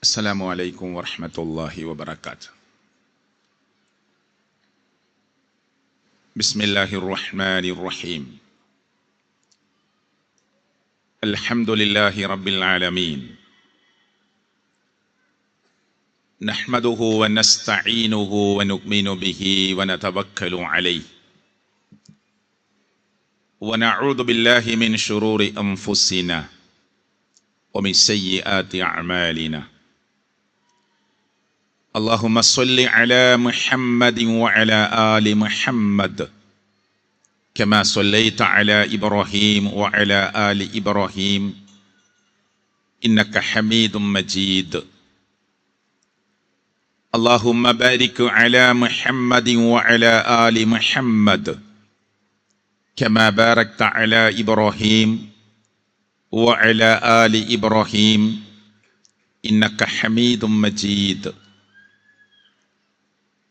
السلام عليكم ورحمة الله وبركاته. بسم الله الرحمن الرحيم. الحمد لله رب العالمين. نحمده ونستعينه ونؤمن به ونتوكل عليه. ونعوذ بالله من شرور أنفسنا ومن سيئات أعمالنا. اللهم صل على محمد وعلى آل محمد كما صليت على إبراهيم وعلى آل إبراهيم إنك حميد مجيد. اللهم بارك على محمد وعلى آل محمد كما باركت على إبراهيم وعلى آل إبراهيم إنك حميد مجيد.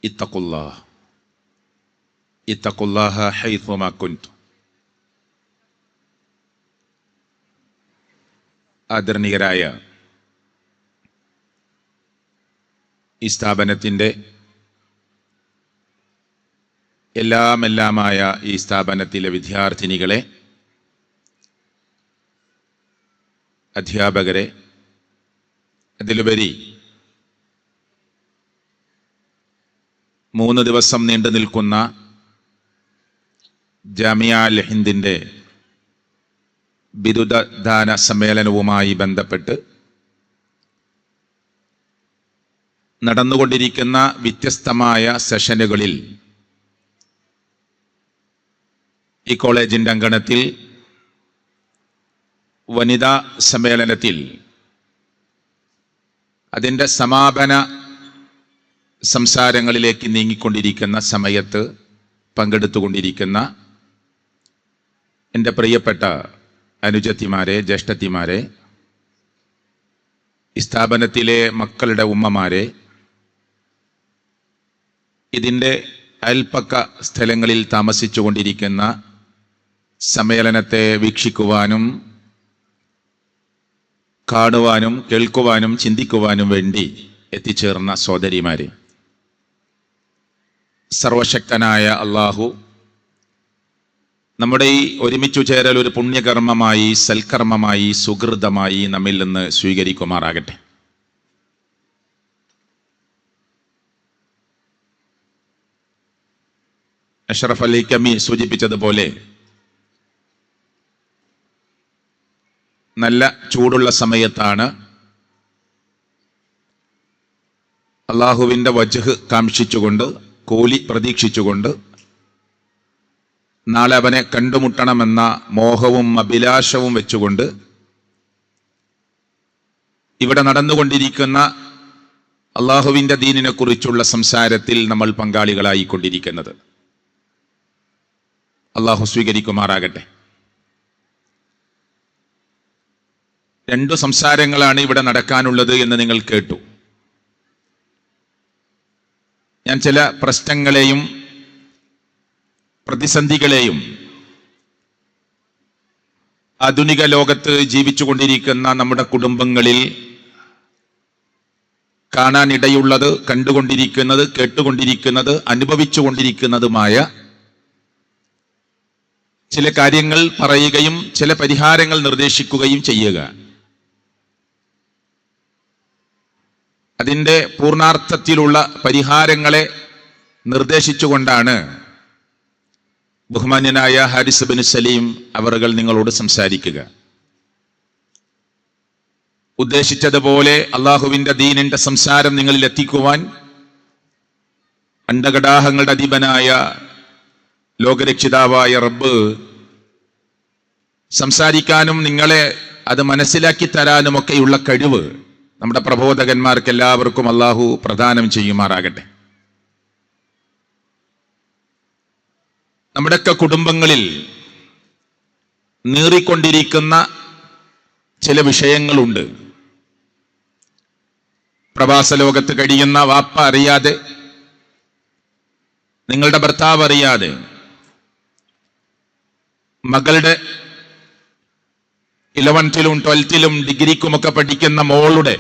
اتقوا الله حيثما كنتم. ആദരണീയരായ ഈ സ്ഥാപനത്തിൻ്റെ എല്ലാമായ ഈ സ്ഥാപനത്തിലെ വിദ്യാർത്ഥിനികളെ, അധ്യാപകരെ, അതിലുപരി 3 ദിവസം നീണ്ടു നിൽക്കുന്ന ജാമിയ അൽ ഹിന്ദിൻ്റെ ബിരുദദാന സമ്മേളനവുമായി ബന്ധപ്പെട്ട് നടന്നുകൊണ്ടിരിക്കുന്ന വ്യത്യസ്തമായ സെഷനുകളിൽ ഈ കോളേജിൻ്റെ അങ്കണത്തിൽ വനിതാ സമ്മേളനത്തിൽ അതിൻ്റെ സമാപന സംസാരങ്ങളിലേക്ക് നീങ്ങിക്കൊണ്ടിരിക്കുന്ന സമയത്ത് പങ്കെടുത്തുകൊണ്ടിരിക്കുന്ന എൻ്റെ പ്രിയപ്പെട്ട അനുജത്തിമാരെ, ജ്യേഷ്ഠത്തിമാരെ, ഈ സ്ഥാപനത്തിലെ മക്കളുടെ ഉമ്മമാരെ, ഇതിൻ്റെ അയൽപ്പക്ക സ്ഥലങ്ങളിൽ താമസിച്ചു കൊണ്ടിരിക്കുന്ന സമ്മേളനത്തെ വീക്ഷിക്കുവാനും കാണുവാനും കേൾക്കുവാനും ചിന്തിക്കുവാനും വേണ്ടി എത്തിച്ചേർന്ന സഹോദരിമാരെ, സർവശക്തനായ അള്ളാഹു നമ്മുടെ ഈ ഒരുമിച്ചു ചേരൽ ഒരു പുണ്യകർമ്മമായി, സൽക്കർമ്മമായി, സുഹൃതമായി നമ്മിൽ നിന്ന് സ്വീകരിക്കുമാറാകട്ടെ. അഷ്റഫ് അലി കമി സൂചിപ്പിച്ചതുപോലെ നല്ല ചൂടുള്ള സമയത്താണ് അള്ളാഹുവിൻ്റെ വജ്ഹ് കാംക്ഷിച്ചുകൊണ്ട്, കൂലി പ്രതീക്ഷിച്ചുകൊണ്ട്, നാളെ അവനെ കണ്ടുമുട്ടണമെന്ന മോഹവും അഭിലാഷവും വെച്ചുകൊണ്ട് ഇവിടെ നടന്നുകൊണ്ടിരിക്കുന്ന അള്ളാഹുവിൻ്റെ ദീനിനെ കുറിച്ചുള്ള സംസാരത്തിൽ നമ്മൾ പങ്കാളികളായിക്കൊണ്ടിരിക്കുന്നത്. അള്ളാഹു സ്വീകരിക്കുമാറാകട്ടെ. 2 സംസാരങ്ങളാണ് ഇവിടെ നടക്കാനുള്ളത് എന്ന് നിങ്ങൾ കേട്ടു. ഞാൻ ചില പ്രശ്നങ്ങളെയും പ്രതിസന്ധികളെയും ആധുനിക ലോകത്ത് ജീവിച്ചുകൊണ്ടിരിക്കുന്ന നമ്മുടെ കുടുംബങ്ങളിൽ കാണാനിടയുള്ളത്, കണ്ടുകൊണ്ടിരിക്കുന്നത്, കേട്ടുകൊണ്ടിരിക്കുന്നത്, അനുഭവിച്ചുകൊണ്ടിരിക്കുന്നതുമായ ചില കാര്യങ്ങൾ പറയുകയും ചില പരിഹാരങ്ങൾ നിർദ്ദേശിക്കുകയും ചെയ്യുക. അതിൻ്റെ പൂർണാർത്ഥത്തിലുള്ള പരിഹാരങ്ങളെ നിർദ്ദേശിച്ചുകൊണ്ടാണ് ബഹുമാന്യനായ ഹാരിസ് ബിൻ സലീം അവറുകൾ നിങ്ങളോട് സംസാരിക്കുക. ഉദ്ദേശിച്ചതുപോലെ അള്ളാഹുവിൻ്റെ ദീനിൻ്റെ സംസാരം നിങ്ങളിൽ എത്തിക്കുവാൻ അണ്ടകടാഹങ്ങളുടെ അധിപനായ ലോകരക്ഷിതാവായ റബ്ബ് സംസാരിക്കാനും നിങ്ങളെ അത് മനസ്സിലാക്കി തരാനുമൊക്കെയുള്ള കഴിവ് നമ്മുടെ പ്രബോധകന്മാർക്ക് എല്ലാവർക്കും അള്ളാഹു പ്രദാനം ചെയ്യുമാറാകട്ടെ. നമ്മുടെയൊക്കെ കുടുംബങ്ങളിൽ നീറിക്കൊണ്ടിരിക്കുന്ന ചില വിഷയങ്ങളുണ്ട്. പ്രവാസ ലോകത്ത് കഴിയുന്ന വാപ്പ അറിയാതെ, നിങ്ങളുടെ ഭർത്താവ് അറിയാതെ, മകളുടെ 11ലും 12ലും ഡിഗ്രിക്കുമൊക്കെ പഠിക്കുന്ന മോളുടെ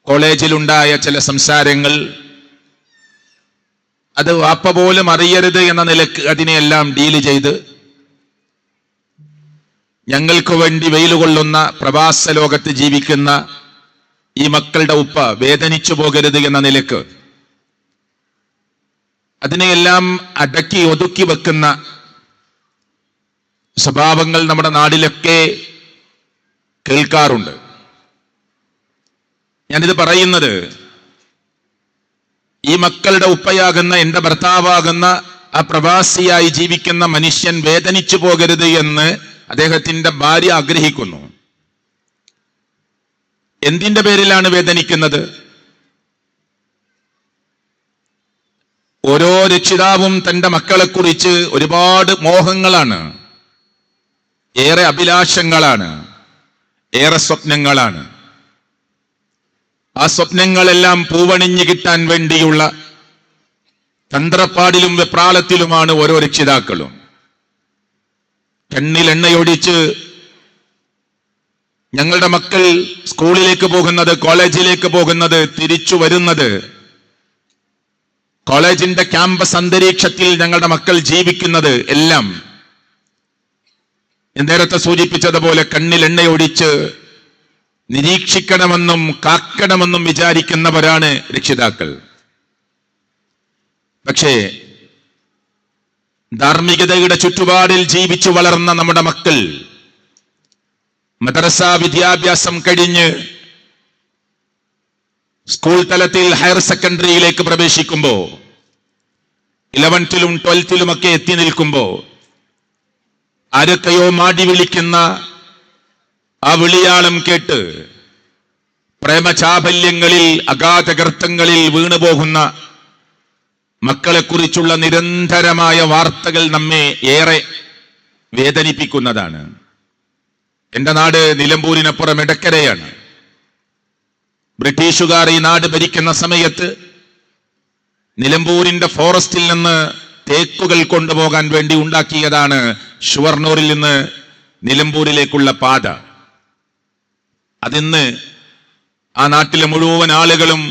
കോളേജിലുണ്ടായ ചില സംസാരങ്ങൾ, അത് വാപ്പ പോലും അറിയരുത് എന്ന നിലക്ക് അതിനെയെല്ലാം ഡീല് ചെയ്ത് ഞങ്ങൾക്ക് വേണ്ടി വെയിലുകൊള്ളുന്ന പ്രവാസ ലോകത്ത് ജീവിക്കുന്ന ഈ മക്കളുടെ ഉപ്പ വേദനിച്ചു പോകരുത് എന്ന നിലക്ക് അതിനെയെല്ലാം അടക്കി ഒതുക്കി വെക്കുന്ന സ്വഭാവങ്ങൾ നമ്മുടെ നാട്ടിലൊക്കെ കേൾക്കാറുണ്ട്. ഞാനിത് പറയുന്നത് ഈ മക്കളുടെ ഉപ്പയാകുന്ന എൻ്റെ ഭർത്താവാകുന്ന ആ പ്രവാസിയായി ജീവിക്കുന്ന മനുഷ്യൻ വേദനിച്ചു പോകരുത് എന്ന് അദ്ദേഹത്തിന്റെ ഭാര്യ ആഗ്രഹിക്കുന്നു. എന്തിന്റെ പേരിലാണ് വേദനിക്കുന്നത്? ഓരോ രക്ഷിതാവും തന്റെ മക്കളെക്കുറിച്ച് ഒരുപാട് മോഹങ്ങളാണ്, ഏറെ അഭിലാഷങ്ങളാണ്, ഏറെ സ്വപ്നങ്ങളാണ്. ആ സ്വപ്നങ്ങളെല്ലാം പൂവണിഞ്ഞു കിട്ടാൻ വേണ്ടിയുള്ള തന്ത്രപ്പാടിലും വെപ്രാളത്തിലുമാണ് ഓരോ രക്ഷിതാക്കളും. കണ്ണിൽ എണ്ണയൊഴിച്ച് ഞങ്ങളുടെ മക്കൾ സ്കൂളിലേക്ക് പോകുന്നത്, കോളേജിലേക്ക് പോകുന്നത്, തിരിച്ചു വരുന്നത്, കോളേജിന്റെ ക്യാമ്പസ് അന്തരീക്ഷത്തിൽ ഞങ്ങളുടെ മക്കൾ ജീവിക്കുന്നത് എല്ലാം നേരത്തെ സൂചിപ്പിച്ചതുപോലെ കണ്ണിൽ എണ്ണയൊഴിച്ച് നിരീക്ഷിക്കണമെന്നും കാക്കണമെന്നും വിചാരിക്കുന്നവരാണ് രക്ഷിതാക്കൾ. പക്ഷേ ധാർമ്മികതയുടെ ചുറ്റുപാടിൽ ജീവിച്ചു വളർന്ന നമ്മുടെ മക്കൾ മദ്രസ വിദ്യാഭ്യാസം കഴിഞ്ഞ് സ്കൂൾ തലത്തിൽ ഹയർ സെക്കൻഡറിയിലേക്ക് പ്രവേശിക്കുമ്പോൾ 11ലും 12ലുമൊക്കെ എത്തി നിൽക്കുമ്പോൾ ആരൊക്കെയോ മാടി വിളിക്കുന്ന ആ വിളിയാളം കേട്ട് പ്രേമചാബല്യങ്ങളിൽ അഗാധഗർത്തങ്ങളിൽ വീണുപോകുന്ന മക്കളെക്കുറിച്ചുള്ള നിരന്തരമായ വാർത്തകൾ നമ്മെ ഏറെ വേദനിപ്പിക്കുന്നതാണ്. എന്റെ നാട് നിലമ്പൂരിനപ്പുറം എടക്കരയാണ്. ബ്രിട്ടീഷുകാർ ഈ നാട് ഭരിക്കുന്ന സമയത്ത് നിലമ്പൂരിന്റെ ഫോറസ്റ്റിൽ നിന്ന് തേക്കുകൾ കൊണ്ടുപോകാൻ വേണ്ടി ഉണ്ടാക്കിയതാണ് ഷുവർണൂരിൽ നിന്ന് നിലമ്പൂരിലേക്കുള്ള പാത. അതിന്ന് ആ നാട്ടിലെ മുഴുവൻ ആളുകളും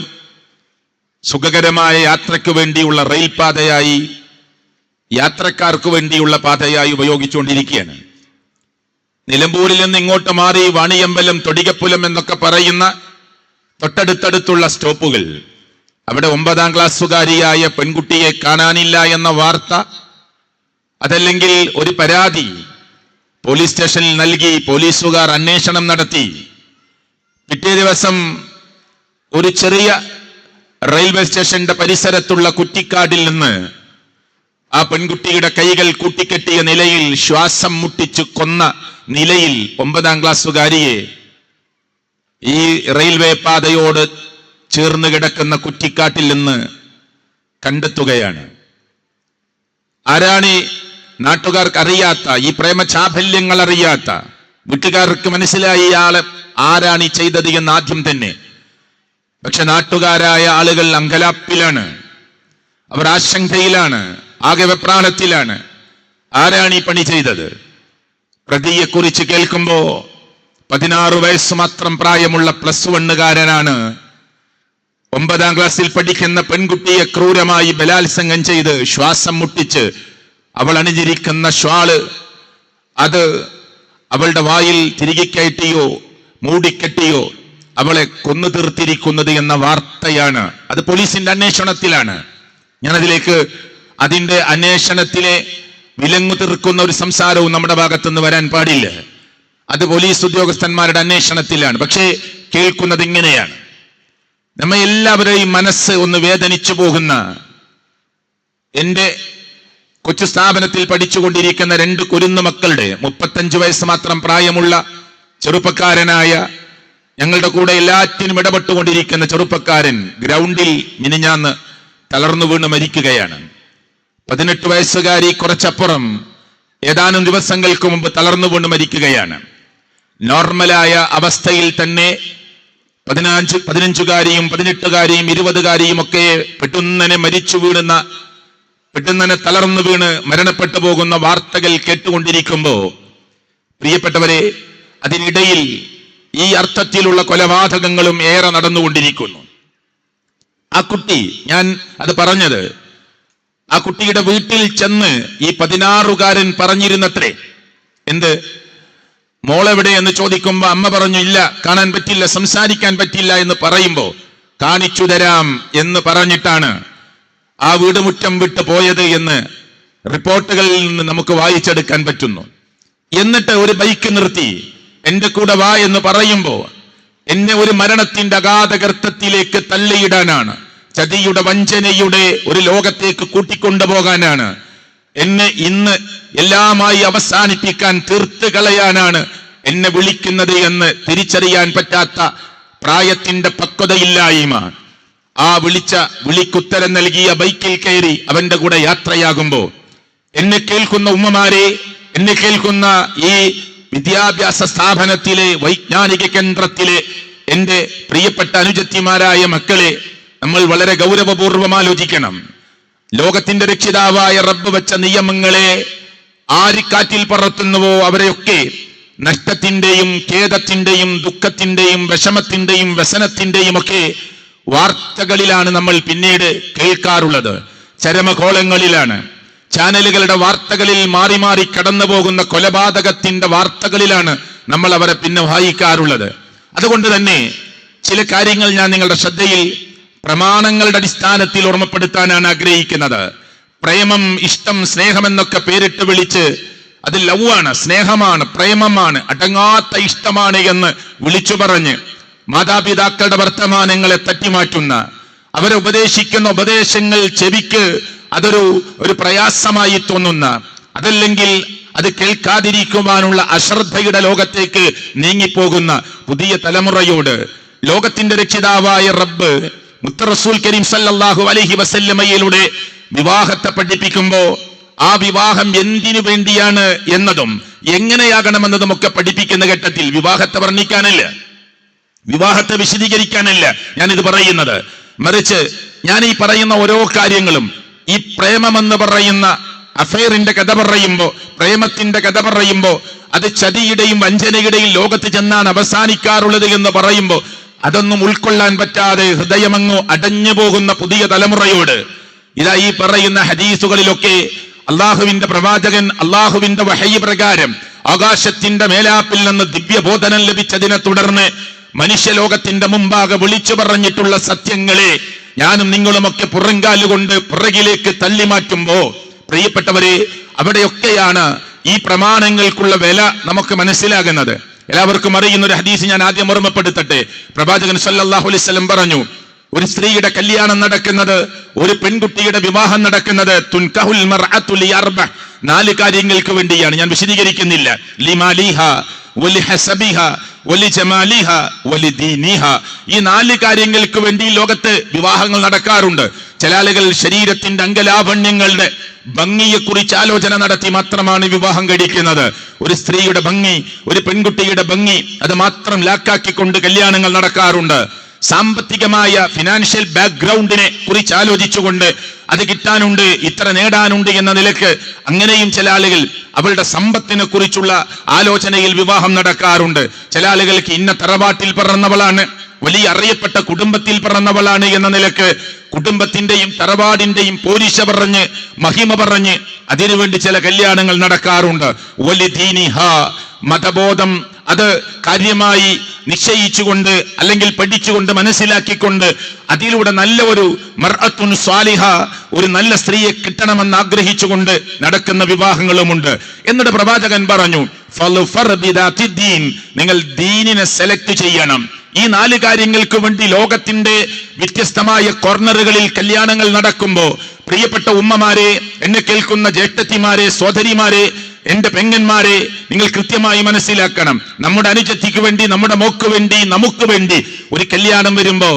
സുഖകരമായ യാത്രയ്ക്ക് വേണ്ടിയുള്ള റെയിൽ പാതയായി, യാത്രക്കാർക്ക് വേണ്ടിയുള്ള പാതയായി ഉപയോഗിച്ചുകൊണ്ടിരിക്കുകയാണ്. നിലമ്പൂരിൽ നിന്ന് ഇങ്ങോട്ട് മാറി വാണിയമ്പലം, തൊടികപ്പുലം എന്നൊക്കെ പറയുന്ന തൊട്ടടുത്തടുത്തുള്ള സ്റ്റോപ്പുകൾ, അവിടെ 9ാം ക്ലാസ്സുകാരിയായ പെൺകുട്ടിയെ കാണാനില്ല എന്ന വാർത്ത, അതല്ലെങ്കിൽ ഒരു പരാതി പോലീസ് സ്റ്റേഷനിൽ നൽകി, പോലീസുകാർ അന്വേഷണം നടത്തി. പിറ്റേ ദിവസം ഒരു ചെറിയ റെയിൽവേ സ്റ്റേഷന്റെ പരിസരത്തുള്ള കുറ്റിക്കാടിൽ നിന്ന് ആ പെൺകുട്ടിയുടെ കൈകൾ കൂട്ടിക്കെട്ടിയ നിലയിൽ, ശ്വാസം മുട്ടിച്ചു കൊന്ന നിലയിൽ 9ാം ക്ലാസ്സുകാരിയെ ഈ റെയിൽവേ പാതയോട് ചേർന്ന് കിടക്കുന്ന കുറ്റിക്കാട്ടിൽ നിന്ന് കണ്ടെത്തുകയാണ്. ആരാണ്? നാട്ടുകാർക്ക് അറിയാത്ത, ഈ പ്രേമചാബല്യങ്ങൾ അറിയാത്ത വീട്ടുകാർക്ക് മനസ്സിലായി ഇയാളെ ആരാണ് ഈ ചെയ്തത് എന്ന് ആദ്യം തന്നെ. പക്ഷെ നാട്ടുകാരായ ആളുകൾ അങ്കലാപ്പിലാണ്, അവർ ആശങ്കയിലാണ്, ആകെ വെപ്രാളത്തിലാണ്. ആരാണ് ഈ പണി ചെയ്തത്? പ്രതിയെക്കുറിച്ച് കേൾക്കുമ്പോ 16 വയസ്സ് മാത്രം പ്രായമുള്ള +1കാരനാണ് 9ാം ക്ലാസ്സിൽ പഠിക്കുന്ന പെൺകുട്ടിയെ ക്രൂരമായി ബലാത്സംഗം ചെയ്ത് ശ്വാസം മുട്ടിച്ച് അവൾ അണിഞ്ഞിരിക്കുന്ന ഷ്വാള് അത് അവളുടെ വായിൽ തിരികെ കയറ്റിയോ മൂടിക്കെട്ടിയോ അവളെ കൊന്നു തീർത്തിരിക്കുന്നത് എന്ന വാർത്തയാണ്. അത് പോലീസിന്റെ അന്വേഷണത്തിലാണ്. ഞാനതിലേക്ക് അതിന്റെ അന്വേഷണത്തിലെ വിലങ്ങു തീർക്കുന്ന ഒരു സംസാരവും നമ്മുടെ ഭാഗത്തുനിന്ന് വരാൻ പാടില്ല. അത് പോലീസ് ഉദ്യോഗസ്ഥന്മാരുടെ അന്വേഷണത്തിലാണ്. പക്ഷേ കേൾക്കുന്നത് ഇങ്ങനെയാണ്. നമ്മ എല്ലാവരെയും മനസ്സ് ഒന്ന് വേദനിച്ചു പോകുന്ന, എന്റെ കൊച്ചു സ്ഥാപനത്തിൽ പഠിച്ചുകൊണ്ടിരിക്കുന്ന 2 കുരുന്നു മക്കളുടെ 35 വയസ്സ് മാത്രം പ്രായമുള്ള ചെറുപ്പക്കാരനായ, ഞങ്ങളുടെ കൂടെ എല്ലാറ്റിനും ഇടപെട്ടുകൊണ്ടിരിക്കുന്ന ചെറുപ്പക്കാരൻ ഗ്രൗണ്ടിൽ മിനിഞ്ഞാന്ന് തളർന്നു വീണ് മരിക്കുകയാണ്. 18 വയസ്സുകാരി കുറച്ചപ്പുറം ഏതാനും ദിവസങ്ങൾക്ക് മുമ്പ് തളർന്നു വീണ് മരിക്കുകയാണ്. നോർമലായ അവസ്ഥയിൽ തന്നെ 15കാരിയും 18കാരിയും 20കാരിയും ഒക്കെ പെട്ടെന്നെ മരിച്ചു വീഴുന്ന, പെട്ടെന്നെ തളർന്നു വീണ് മരണപ്പെട്ടു പോകുന്ന വാർത്തകൾ കേട്ടുകൊണ്ടിരിക്കുമ്പോ, പ്രിയപ്പെട്ടവരെ, അതിനിടയിൽ ഈ അർത്ഥത്തിലുള്ള കൊലപാതകങ്ങളും ഏറെ നടന്നുകൊണ്ടിരിക്കുന്നു. ആ കുട്ടി, ഞാൻ അത് പറഞ്ഞത്, ആ കുട്ടിയുടെ വീട്ടിൽ ചെന്ന് ഈ 16-കാരൻ പറഞ്ഞിരുന്നത്രേ, എന്ത്, മോളെവിടെ എന്ന് ചോദിക്കുമ്പോ അമ്മ പറഞ്ഞു, ഇല്ല, കാണാൻ പറ്റില്ല, സംസാരിക്കാൻ പറ്റില്ല എന്ന് പറയുമ്പോ കാണിച്ചു തരാം എന്ന് പറഞ്ഞിട്ടാണ് ആ വീടുമുറ്റം വിട്ട് പോയത് എന്ന് റിപ്പോർട്ടുകളിൽ നിന്ന് നമുക്ക് വായിച്ചെടുക്കാൻ പറ്റുന്നു. എന്നിട്ട് ഒരു ബൈക്ക് നിർത്തി എന്റെ കൂടെ വാ എന്ന് പറയുമ്പോ എന്നെ ഒരു മരണത്തിന്റെ അഗാധ ഗർത്തത്തിലേക്ക് തള്ളിയിടാനാണ്, ചതിയുടെ വഞ്ചനയുടെ ഒരു ലോകത്തേക്ക് കൂട്ടിക്കൊണ്ടുപോകാനാണ്, എന്നെ ഇന്ന് എല്ലാമായി അവസാനിപ്പിക്കാൻ, തീർത്ത് കളയാനാണ് എന്നെ വിളിക്കുന്നത് എന്ന് തിരിച്ചറിയാൻ പറ്റാത്ത പ്രായത്തിന്റെ പക്വതയില്ലായ്മ. ആ വിളിക്കുത്തരം നൽകിയ ബൈക്കിൽ കയറി അവന്റെ കൂടെ യാത്രയാകുമ്പോ എന്നെ കേൾക്കുന്ന ഉമ്മമാരെ, എന്നെ കേൾക്കുന്ന ഈ വിദ്യാഭ്യാസ സ്ഥാപനത്തിലെ വൈജ്ഞാനിക കേന്ദ്രത്തിലെ എന്റെ പ്രിയപ്പെട്ട അനുജത്തിമാരായ മക്കളെ, നമ്മൾ വളരെ ഗൗരവപൂർവ്വം ആലോചിക്കണം. ലോകത്തിന്റെ രക്ഷിതാവായ റബ്ബ് വെച്ച നിയമങ്ങളെ ആരിക്കാറ്റിൽ പറത്തുന്നുവോ അവരെയൊക്കെ നഷ്ടത്തിന്റെയും ഖേദത്തിന്റെയും ദുഃഖത്തിന്റെയും വിഷമത്തിന്റെയും വ്യസനത്തിന്റെയും ഒക്കെ വാർത്തകളിലാണ് നമ്മൾ പിന്നീട് കേൾക്കാറുള്ളത്. ചരമകോളങ്ങളിലാണ്, ചാനലുകളുടെ വാർത്തകളിൽ മാറി മാറി കടന്നു പോകുന്ന കൊലപാതകത്തിന്റെ വാർത്തകളിലാണ് നമ്മൾ അവരെ പിന്നെ വായിക്കാറുള്ളത്. അതുകൊണ്ട് തന്നെ ചില കാര്യങ്ങൾ ഞാൻ നിങ്ങളുടെ ശ്രദ്ധയിൽ പ്രമാണങ്ങളുടെ അടിസ്ഥാനത്തിൽ ഓർമ്മപ്പെടുത്താനാണ് ആഗ്രഹിക്കുന്നത്. പ്രേമം, ഇഷ്ടം, സ്നേഹമെന്നൊക്കെ പേരിട്ട് വിളിച്ച് അത് ലവാണ്, സ്നേഹമാണ്, പ്രേമമാണ്, അടങ്ങാത്ത ഇഷ്ടമാണ് എന്ന് വിളിച്ചു പറഞ്ഞ് മാതാപിതാക്കളുടെ വർത്തമാനങ്ങളെ തട്ടിമാറ്റുന്ന, അവരെ ഉപദേശിക്കുന്ന ഉപദേശങ്ങൾ ചെവിക്ക് അതൊരു പ്രയാസമായി തോന്നുന്ന, അതല്ലെങ്കിൽ അത് കേൾക്കാതിരിക്കുവാനുള്ള അശ്രദ്ധയുടെ ലോകത്തേക്ക് നീങ്ങിപ്പോകുന്ന പുതിയ തലമുറയോട് ലോകത്തിന്റെ രക്ഷിതാവായ റബ്ബ് മുത്ത റസൂൽ കരീം സല്ലല്ലാഹു അലൈഹി വസല്ലമയിലൂടെ വിവാഹത്തെ പഠിപ്പിക്കുമ്പോ ആ വിവാഹം എന്തിനു വേണ്ടിയാണ് എന്നതും എങ്ങനെയാകണമെന്നതും ഒക്കെ പഠിപ്പിക്കുന്ന ഘട്ടത്തിൽ വിവാഹത്തെ വർണ്ണിക്കാനല്ല, വിവാഹത്തെ വിശദീകരിക്കാനല്ല ഞാനിത് പറയുന്നത്. മറിച്ച് ഞാൻ ഈ പറയുന്ന ഓരോ കാര്യങ്ങളും ഈ പ്രേമമെന്ന് പറയുന്ന അഫെയറിന്റെ കഥ പറയുമ്പോ, പ്രേമത്തിന്റെ കഥ പറയുമ്പോ അത് ചതിയുടെയും വഞ്ചനയുടെയും ലോകത്ത് ചെന്നാണ് അവസാനിക്കാറുള്ളത് എന്ന് പറയുമ്പോ അതൊന്നും ഉൾക്കൊള്ളാൻ പറ്റാതെ ഹൃദയമങ്ങോ അടഞ്ഞു പോകുന്ന പുതിയ തലമുറയോട് ഇതാ ഈ പറയുന്ന ഹദീസുകളിലൊക്കെ അള്ളാഹുവിന്റെ പ്രവാചകൻ അള്ളാഹുവിന്റെ വഹയി പ്രകാരം ആകാശത്തിന്റെ മേലാപ്പിൽ നിന്ന് ദിവ്യബോധനം ലഭിച്ചതിനെ തുടർന്ന് മനുഷ്യലോകത്തിന്റെ മുമ്പാകെ വിളിച്ചു പറഞ്ഞിട്ടുള്ള സത്യങ്ങളെ ഞാനും നിങ്ങളുമൊക്കെ പുറങ്കാലുകൊണ്ട് പുറകിലേക്ക് തള്ളി മാറ്റുമ്പോ, പ്രിയപ്പെട്ടവരെ, അവിടെയൊക്കെയാണ് ഈ പ്രമാണങ്ങൾക്കുള്ള വില നമുക്ക് മനസ്സിലാകുന്നത്. എല്ലാവർക്കും അറിയുന്ന ഒരു ഹദീസ് ഞാൻ ആദ്യം ഓർമ്മപ്പെടുത്തട്ടെ. പ്രവാചകൻ സല്ലല്ലാഹു അലൈഹി വസല്ലം പറഞ്ഞു, ഒരു സ്ത്രീയുടെ കല്യാണം നടക്കുന്നത്, ഒരു പെൺകുട്ടിയുടെ വിവാഹം നടക്കുന്നത് തുൻകഹുൽ മർഅതു ലിഅർബ, 4 കാര്യങ്ങൾക്ക് വേണ്ടിയാണ്. ഞാൻ വിശദീകരിക്കുന്നില്ല. ലിമാലിഹ വലിഹസബിഹ വലിജമാലിഹ വലിദീനിഹ, ഈ 4 കാര്യങ്ങൾക്ക് വേണ്ടി ലോകത്ത് വിവാഹങ്ങൾ നടക്കാറുണ്ട്. ചില ആളുകൾ ശരീരത്തിന്റെ അംഗലാവണ്യങ്ങളുടെ ഭംഗിയെക്കുറിച്ച് ആലോചന നടത്തി മാത്രമാണ് വിവാഹം കഴിക്കുന്നത്. ഒരു സ്ത്രീയുടെ ഭംഗി, ഒരു പെൺകുട്ടിയുടെ ഭംഗി, അത് മാത്രം ലാക്കാക്കിക്കൊണ്ട് കല്യാണങ്ങൾ നടക്കാറുണ്ട്. സാമ്പത്തികമായ ഫിനാൻഷ്യൽ ബാക്ക്ഗ്രൗണ്ടിനെ കുറിച്ച് ആലോചിച്ചുകൊണ്ട് അത് കിട്ടാനുണ്ട്, ഇത്ര നേടാനുണ്ട് എന്ന നിലക്ക് അങ്ങനെയും ചില ആളുകൾ അവളുടെ സമ്പത്തിനെ കുറിച്ചുള്ള ആലോചനയിൽ വിവാഹം നടക്കാറുണ്ട്. ചില ആളുകൾക്ക് ഇന്ന തറവാട്ടിൽ പിറന്നവളാണ്, വലിയ അറിയപ്പെട്ട കുടുംബത്തിൽ പിറന്നവളാണ് എന്ന നിലക്ക് കുടുംബത്തിന്റെയും തറവാടിന്റെയും പോരിശ പറഞ്ഞ് മഹിമ പറഞ്ഞ് അതിനുവേണ്ടി ചില കല്യാണങ്ങൾ നടക്കാറുണ്ട്. വലിദീനിഹ, മതബോധം അത് കാര്യമായി നിശ്ചയിച്ചുകൊണ്ട് അല്ലെങ്കിൽ പഠിച്ചുകൊണ്ട് മനസ്സിലാക്കിക്കൊണ്ട് അതിലൂടെ നല്ല ഒരു മർഅത്തുൻ സ്വാലിഹ, ഒരു നല്ല സ്ത്രീയെ കിട്ടണമെന്ന് ആഗ്രഹിച്ചുകൊണ്ട് നടക്കുന്ന വിവാഹങ്ങളുമുണ്ട്. എന്നിട്ട് പ്രവാചകൻ പറഞ്ഞു, നിങ്ങൾ ദീനിനെ സെലക്ട് ചെയ്യണം. ഈ 4 കാര്യങ്ങൾക്ക് വേണ്ടി ലോകത്തിന്റെ വ്യത്യസ്തമായ കോർണറുകളിൽ കല്യാണങ്ങൾ നടക്കുമ്പോ, പ്രിയപ്പെട്ട ഉമ്മമാരെ, എന്നെ കേൾക്കുന്ന ജ്യേഷ്ഠത്തിമാരെ, സോദരിമാരെ, എന്റെ പെങ്ങന്മാരെ, നിങ്ങൾ കൃത്യമായി മനസ്സിലാക്കണം. നമ്മുടെ അനുജത്തിക്ക് വേണ്ടി, നമ്മുടെ മോക്ക് വേണ്ടി, നമുക്ക് വേണ്ടി ഒരു കല്യാണം വരുമ്പോ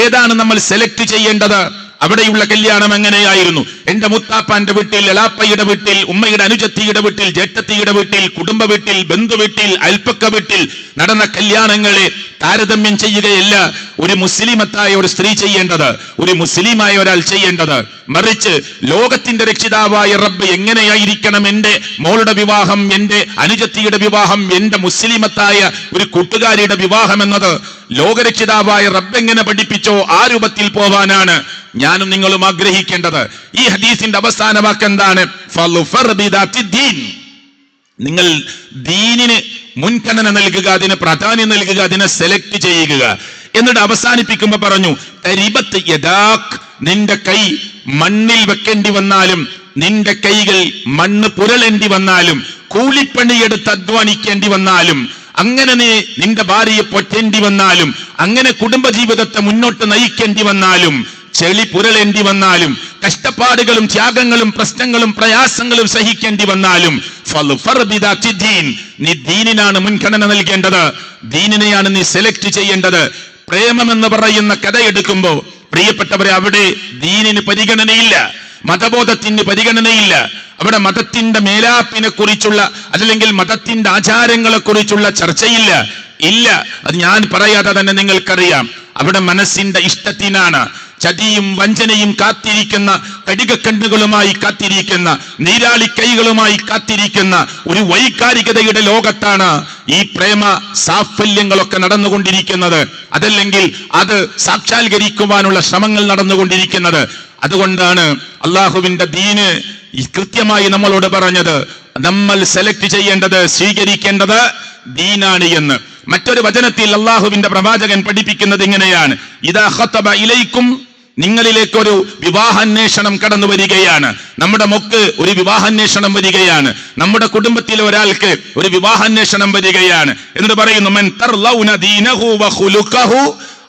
ഏതാണ് നമ്മൾ സെലക്ട് ചെയ്യേണ്ടത്? അവിടെയുള്ള കല്യാണം എങ്ങനെയായിരുന്നു? എന്റെ മുത്താപ്പാന്റെ വീട്ടിൽ, എളാപ്പയുടെ വീട്ടിൽ, ഉമ്മയുടെ അനുജത്തിയുടെ വീട്ടിൽ, ജേട്ടത്തിയുടെ വീട്ടിൽ, കുടുംബ വീട്ടിൽ, ബന്ധു വീട്ടിൽ, അയൽപ്പക്ക വീട്ടിൽ നടന്ന കല്യാണങ്ങളെ താരതമ്യം ചെയ്യുകയല്ല ഒരു മുസ്ലിമത്തായ ഒരു സ്ത്രീ ചെയ്യേണ്ടത്, ഒരു മുസ്ലിമായ ഒരാൾ ചെയ്യേണ്ടത്. മറിച്ച് ലോകത്തിന്റെ രക്ഷിതാവായ റബ്ബ് എങ്ങനെയായിരിക്കണം എന്റെ മോളുടെ വിവാഹം, എന്റെ അനുജത്തിയുടെ വിവാഹം, എന്റെ മുസ്ലിമത്തായ ഒരു കൂട്ടുകാരിയുടെ വിവാഹം എന്നത് ലോകരക്ഷിതാവായ റബ്ബ് എങ്ങനെ പഠിപ്പിച്ചോ ആ രൂപത്തിൽ പോവാനാണ് ഞാനും നിങ്ങളും ആഗ്രഹിക്കേണ്ടത്. ഈ ഹദീസിന്റെ അവസാന വാക്ക് എന്താണ്? നിങ്ങൾ ദീനിന് മുൻഗണന നൽകുക, അതിന് പ്രാധാന്യം നൽകുക, അതിനെ സെലക്ട് ചെയ്യുക. എന്നിട്ട് അവസാനിപ്പിക്കുമ്പോ പറഞ്ഞു, തരിബത്ത് യദാക്, നിന്റെ കൈ മണ്ണിൽ വെക്കേണ്ടി വന്നാലും, നിന്റെ കൈകൾ മണ്ണ് പുരളേണ്ടി വന്നാലും, കൂലിപ്പണിയെടുത്ത് അധ്വാനിക്കേണ്ടി വന്നാലും, അങ്ങനെ നീ നിന്റെ ഭാര്യയെ പൊറ്റേണ്ടി വന്നാലും, അങ്ങനെ കുടുംബജീവിതത്തെ മുന്നോട്ട് നയിക്കേണ്ടി വന്നാലും, ചെളി പുരളേണ്ടി വന്നാലും, കഷ്ടപ്പാടുകളും ത്യാഗങ്ങളും പ്രശ്നങ്ങളും പ്രയാസങ്ങളും സഹിക്കേണ്ടി വന്നാലും, നീ ദീനിനാണ് മുൻഗണന നൽകേണ്ടത്, ദീനിനെയാണ് നീ സെലക്ട് ചെയ്യേണ്ടത്. പ്രേമം എന്ന് പറയുന്ന കഥ എടുക്കുമ്പോ പ്രിയപ്പെട്ടവരെ, അവിടെ ദീനിന് പരിഗണനയില്ല, മതബോധത്തിന് പരിഗണനയില്ല. അവിടെ മതത്തിന്റെ മേലാപ്പിനെ കുറിച്ചുള്ള അതല്ലെങ്കിൽ മതത്തിന്റെ ആചാരങ്ങളെ കുറിച്ചുള്ള ചർച്ചയില്ല. ഇല്ല, അത് ഞാൻ പറയാതെ തന്നെ നിങ്ങൾക്കറിയാം. അവിടെ മനസ്സിന്റെ ഇഷ്ടത്തിനാണ്, ചതിയും വഞ്ചനയും കാത്തിരിക്കുന്ന, കടികക്കണ്ണുകളുമായി കാത്തിരിക്കുന്ന, നീരാളി കൈകളുമായി കാത്തിരിക്കുന്ന ഒരു വൈകാരികതയുടെ ലോകത്താണ് ഈ പ്രേമ സാഫല്യങ്ങളൊക്കെ നടന്നുകൊണ്ടിരിക്കുന്നത്. അതല്ലെങ്കിൽ അത് സാക്ഷാത്കരിക്കുവാനുള്ള ശ്രമങ്ങൾ നടന്നുകൊണ്ടിരിക്കുന്നത്. അതുകൊണ്ടാണ് അള്ളാഹുവിന്റെ ദീന് കൃത്യമായി നമ്മളോട് പറഞ്ഞത്, നമ്മൾ സെലക്ട് ചെയ്യേണ്ടത്, സ്വീകരിക്കേണ്ടത് ദീനാണ് എന്ന്. മറ്റൊരു വചനത്തിൽ അള്ളാഹുവിന്റെ പ്രവാചകൻ പഠിപ്പിക്കുന്നത് ഇങ്ങനെയാണ്: ഇദാ ഖതബ ഇലൈക്കും, നിങ്ങളിലേക്കൊരു വിവാഹാന്വേഷണം കടന്നു വരികയാണ്, നമ്മുടെ മൊക്ക് ഒരു വിവാഹാന്വേഷണം വരികയാണ്, നമ്മുടെ കുടുംബത്തിലെ ഒരാൾക്ക് ഒരു വിവാഹാന്വേഷണം വരികയാണ്. എന്നിട്ട് പറയുന്നു, മൻ തർലൗന ദീനഹു വഖുലുഖഹു,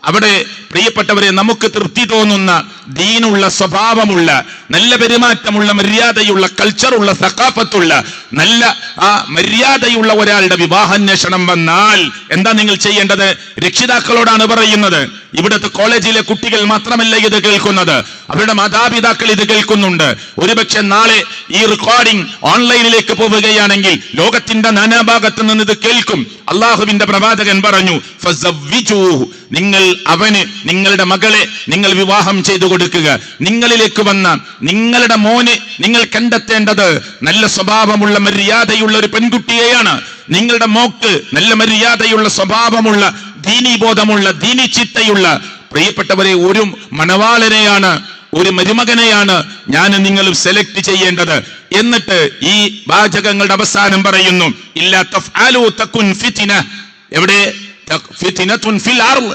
അവിടെ പ്രിയപ്പെട്ടവരെ നമുക്ക് തൃപ്തി തോന്നുന്ന ദീനുള്ള, സ്വഭാവമുള്ള, നല്ല പെരുമാറ്റമുള്ള, മര്യാദയുള്ള, കൾച്ചറുള്ള, സഖാഫത്തുള്ള, നല്ല ആ മര്യാദയുള്ള ഒരാളുടെ വിവാഹാന്വേഷണം വന്നാൽ എന്താ നിങ്ങൾ ചെയ്യേണ്ടത്? രക്ഷിതാക്കളോടാണ് പറയുന്നത്. ഇവിടുത്തെ കോളേജിലെ കുട്ടികൾ മാത്രമല്ല ഇത് കേൾക്കുന്നത്, അവരുടെ മാതാപിതാക്കൾ ഇത് കേൾക്കുന്നുണ്ട്. ഒരുപക്ഷെ നാളെ ഈ റെക്കോർഡിംഗ് ഓൺലൈനിലേക്ക് പോവുകയാണെങ്കിൽ ലോകത്തിന്റെ നാനാഭാഗത്ത് നിന്ന് ഇത് കേൾക്കും. അള്ളാഹുവിന്റെ പ്രവാചകൻ പറഞ്ഞു, ഫസവ്വിജൂഹു, നിങ്ങൾ അവന്, നിങ്ങളുടെ മകളെ നിങ്ങൾ വിവാഹം ചെയ്തു കൊടുക്കുക. നിങ്ങളിലേക്ക് വന്ന നിങ്ങളുടെ മോന് നിങ്ങൾ കണ്ടെത്തേണ്ടത് നല്ല സ്വഭാവമുള്ള, മര്യാദയുള്ള ഒരു പെൺകുട്ടിയെയാണ്. നിങ്ങളുടെ മോക്ക് നല്ല മര്യാദയുള്ള, സ്വഭാവമുള്ള, ദീനീബോധമുള്ള, ദീനി ചിട്ടയുള്ള, പ്രിയപ്പെട്ടവരെ, ഒരു മണവാളനെയാണ്, ഒരു മരുമകനെയാണ് ഞാൻ നിങ്ങളും സെലക്ട് ചെയ്യേണ്ടത്. എന്നിട്ട് ഈ വാചകങ്ങളുടെ അവസാനം പറയുന്നു, ഇല്ലാ തഫ്അലു തകുൻ ഫിത്ന, എവിടെ? ഫിത്നതുൻ ഫിൽ അർള്,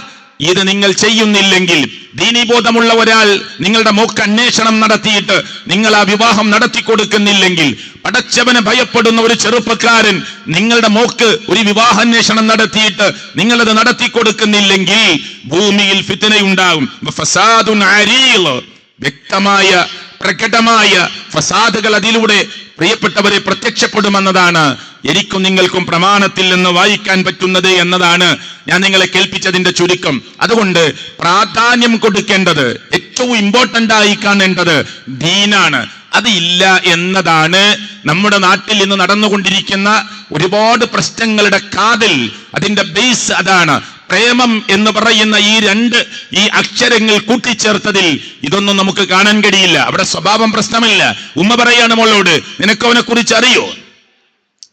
ഇത് നിങ്ങൾ ചെയ്യുന്നില്ലെങ്കിൽ, ദീനീബോധമുള്ള ഒരാൾ നിങ്ങളുടെ മോക്ക് അന്വേഷണം നടത്തിയിട്ട് നിങ്ങൾ ആ വിവാഹം നടത്തി കൊടുക്കുന്നില്ലെങ്കിൽ, പടച്ചവനെ ഭയപ്പെടുന്ന ഒരു ചെറുപ്പക്കാരൻ നിങ്ങളുടെ മോക്ക് ഒരു വിവാഹാന്വേഷണം നടത്തിയിട്ട് നിങ്ങളത് നടത്തി കൊടുക്കുന്നില്ലെങ്കിൽ ഭൂമിയിൽ ഫിത്നയുണ്ടാകും. ഫസാദുൻ അരീൽ, വ്യക്തമായ പ്രകടമായ ഫസാദുകൾ അതിലൂടെ പ്രിയപ്പെട്ടവരെ പ്രത്യക്ഷപ്പെടുമെന്നതാണ് എനിക്കും നിങ്ങൾക്കും പ്രമാണത്തിൽ നിന്ന് വായിക്കാൻ പറ്റുന്നത് എന്നതാണ് ഞാൻ നിങ്ങളെ കേൾപ്പിച്ചതിന്റെ ചുരുക്കം. അതുകൊണ്ട് പ്രാധാന്യം കൊടുക്കേണ്ടത്, ഏറ്റവും ഇമ്പോർട്ടന്റ് ആയി കാണേണ്ടത് ദീനാണ്. അത് ഇല്ല എന്നതാണ് നമ്മുടെ നാട്ടിൽ ഇന്ന് നടന്നുകൊണ്ടിരിക്കുന്ന ഒരുപാട് പ്രശ്നങ്ങളുടെ കാതൽ, അതിന്റെ ബേസ് അതാണ്. പ്രേമം എന്ന് പറയുന്ന ഈ അക്ഷരങ്ങൾ കൂട്ടിച്ചേർത്തതിൽ ഇതൊന്നും നമുക്ക് കാണാൻ കഴിയില്ല. അവിടെ സ്വഭാവം പ്രശ്നമില്ല. ഉമ്മ പറയാണ് മോളോട്, നിനക്കവനെ കുറിച്ച് അറിയോ?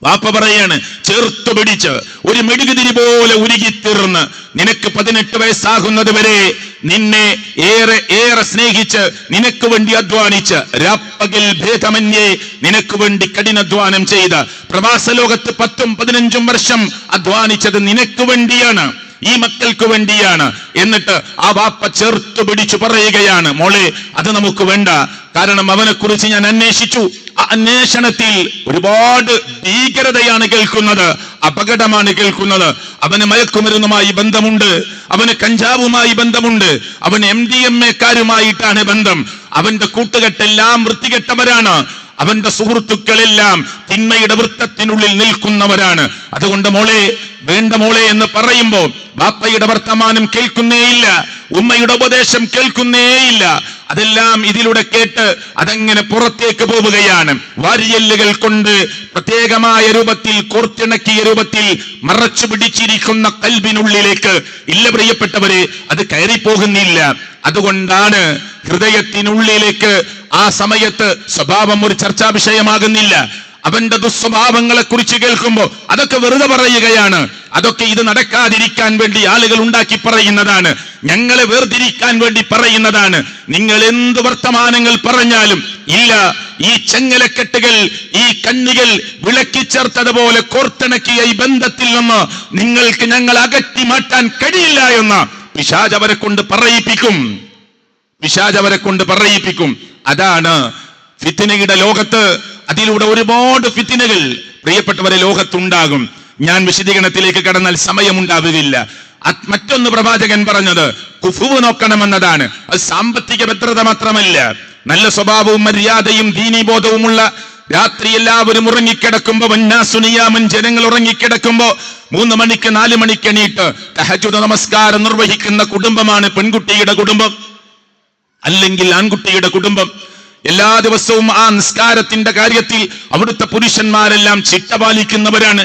വാപ്പ പറയാണ്, ചേർത്തു പിടിച്ച് ഒരു മെഴുകുതിരി പോലെ ഉരുകിത്തീർന്ന് നിനക്ക് 18 വയസ്സാകുന്നത് വരെ നിന്നെ ഏറെ ഏറെ സ്നേഹിച്ച് നിനക്ക് വേണ്ടി അധ്വാനിച്ച് രാപ്പകൽ ഭേദമന്യേ നിനക്ക് വേണ്ടി കഠിനാധ്വാനം ചെയ്ത് പ്രവാസ ലോകത്ത് 10-15 വർഷം അധ്വാനിച്ചത് നിനക്ക് വേണ്ടിയാണ്, ഈ മക്കൾക്ക് വേണ്ടിയാണ്. എന്നിട്ട് ആ വാപ്പ ചേർത്ത് പിടിച്ചു പറയുകയാണ്, മോളെ അത് നമുക്ക് വേണ്ട, കാരണം അവനെ കുറിച്ച് ഞാൻ അന്വേഷിച്ചു. ആ അന്വേഷണത്തിൽ ഒരുപാട് ഭീകരതയാണ് കേൾക്കുന്നത്, അപകടമാണ് കേൾക്കുന്നത്. അവന് മയക്കുമരുന്നുമായി ബന്ധമുണ്ട്, അവന് കഞ്ചാവുമായി ബന്ധമുണ്ട്, അവന് MDMA-കാരുമായിട്ടാണ് ബന്ധം, അവന്റെ കൂട്ടുകെട്ടെല്ലാം വൃത്തികെട്ടവരാണ്, അവന്റെ സുഹൃത്തുക്കളെല്ലാം തിന്മയുടെ വൃത്തത്തിനുള്ളിൽ നിൽക്കുന്നവരാണ്. അതുകൊണ്ട് മോളെ വേണ്ട മോളെ എന്ന് പറയുമ്പോൾ ബാപ്പയുടെ വർത്തമാനം കേൾക്കുന്നേയില്ല, ഉമ്മയുടെ ഉപദേശം കേൾക്കുന്നേയില്ല. അതെല്ലാം ഇതിലൂടെ കേട്ട് അതങ്ങനെ പുറത്തേക്ക് പോവുകയാണ്. വാരിയെല്ലുകൾ കൊണ്ട് പ്രത്യേകമായ രൂപത്തിൽ കോർത്തിണക്കിയ രൂപത്തിൽ മറച്ചു പിടിച്ചിരിക്കുന്ന കൽബിനുള്ളിലേക്ക് ഇല്ല പ്രിയപ്പെട്ടവരെ, അത് കയറിപ്പോകുന്നില്ല. അതുകൊണ്ടാണ് ഹൃദയത്തിനുള്ളിലേക്ക് ആ സമയത്ത് സ്വഭാവം ഒരു ചർച്ചാ വിഷയമാകുന്നില്ല. അവന്റെ ദുസ്വഭാവങ്ങളെ കുറിച്ച് കേൾക്കുമ്പോൾ അതൊക്കെ വെറുതെ പറയുകയാണ്, അതൊക്കെ ഇത് നടക്കാതിരിക്കാൻ വേണ്ടി ആളുകൾ ഉണ്ടാക്കി പറയുന്നതാണ്, ഞങ്ങളെ വേർതിരിക്കാൻ വേണ്ടി പറയുന്നതാണ്. നിങ്ങൾ എന്ത് വർത്തമാനങ്ങൾ പറഞ്ഞാലും ഇല്ല, ഈ ചെങ്ങലക്കെട്ടുകൾ, ഈ കണ്ണികൾ വിളക്കിച്ചേർത്തതുപോലെ കോർത്തിണക്കിയ ഈ ബന്ധത്തിൽ നിന്ന് നിങ്ങൾക്ക് ഞങ്ങൾ അകറ്റി മാറ്റാൻ കഴിയില്ല എന്ന് പിശാച് അവരെ കൊണ്ട് പറയിപ്പിക്കും. അതാണ് ഫിത്നയുടെ ലോകത്ത്. അതിലൂടെ ഒരുപാട് ഫിത്നകൾ പ്രിയപ്പെട്ടവരെ ലോകത്തുണ്ടാകും. ഞാൻ വിശദീകരണത്തിലേക്ക് കടന്നാൽ സമയമുണ്ടാവുകയില്ല. മറ്റൊന്ന് പ്രവാചകൻ പറഞ്ഞത് കുഫുവ് നോക്കണമെന്നതാണ്. അത് സാമ്പത്തിക ഭദ്രത മാത്രമല്ല, നല്ല സ്വഭാവവും മര്യാദയും ദീനീബോധവുമുള്ള, രാത്രി എല്ലാവരും ഉറങ്ങിക്കിടക്കുമ്പോ, വന്നാസുനിയാമൻ ജനങ്ങൾ ഉറങ്ങിക്കിടക്കുമ്പോ 3 മണിക്ക് 4 മണിക്ക് എണീറ്റ് തഹജ്ജുദ് നമസ്കാരം നിർവഹിക്കുന്ന കുടുംബമാണ് പെൺകുട്ടിയുടെ കുടുംബം, അല്ലെങ്കിൽ ആൺകുട്ടിയുടെ കുടുംബം. എല്ലാ ദിവസവും ആ നിസ്കാരത്തിന്റെ കാര്യത്തിൽ അവിടുത്തെ പുരുഷന്മാരെല്ലാം ചിട്ട പാലിക്കുന്നവരാണ്,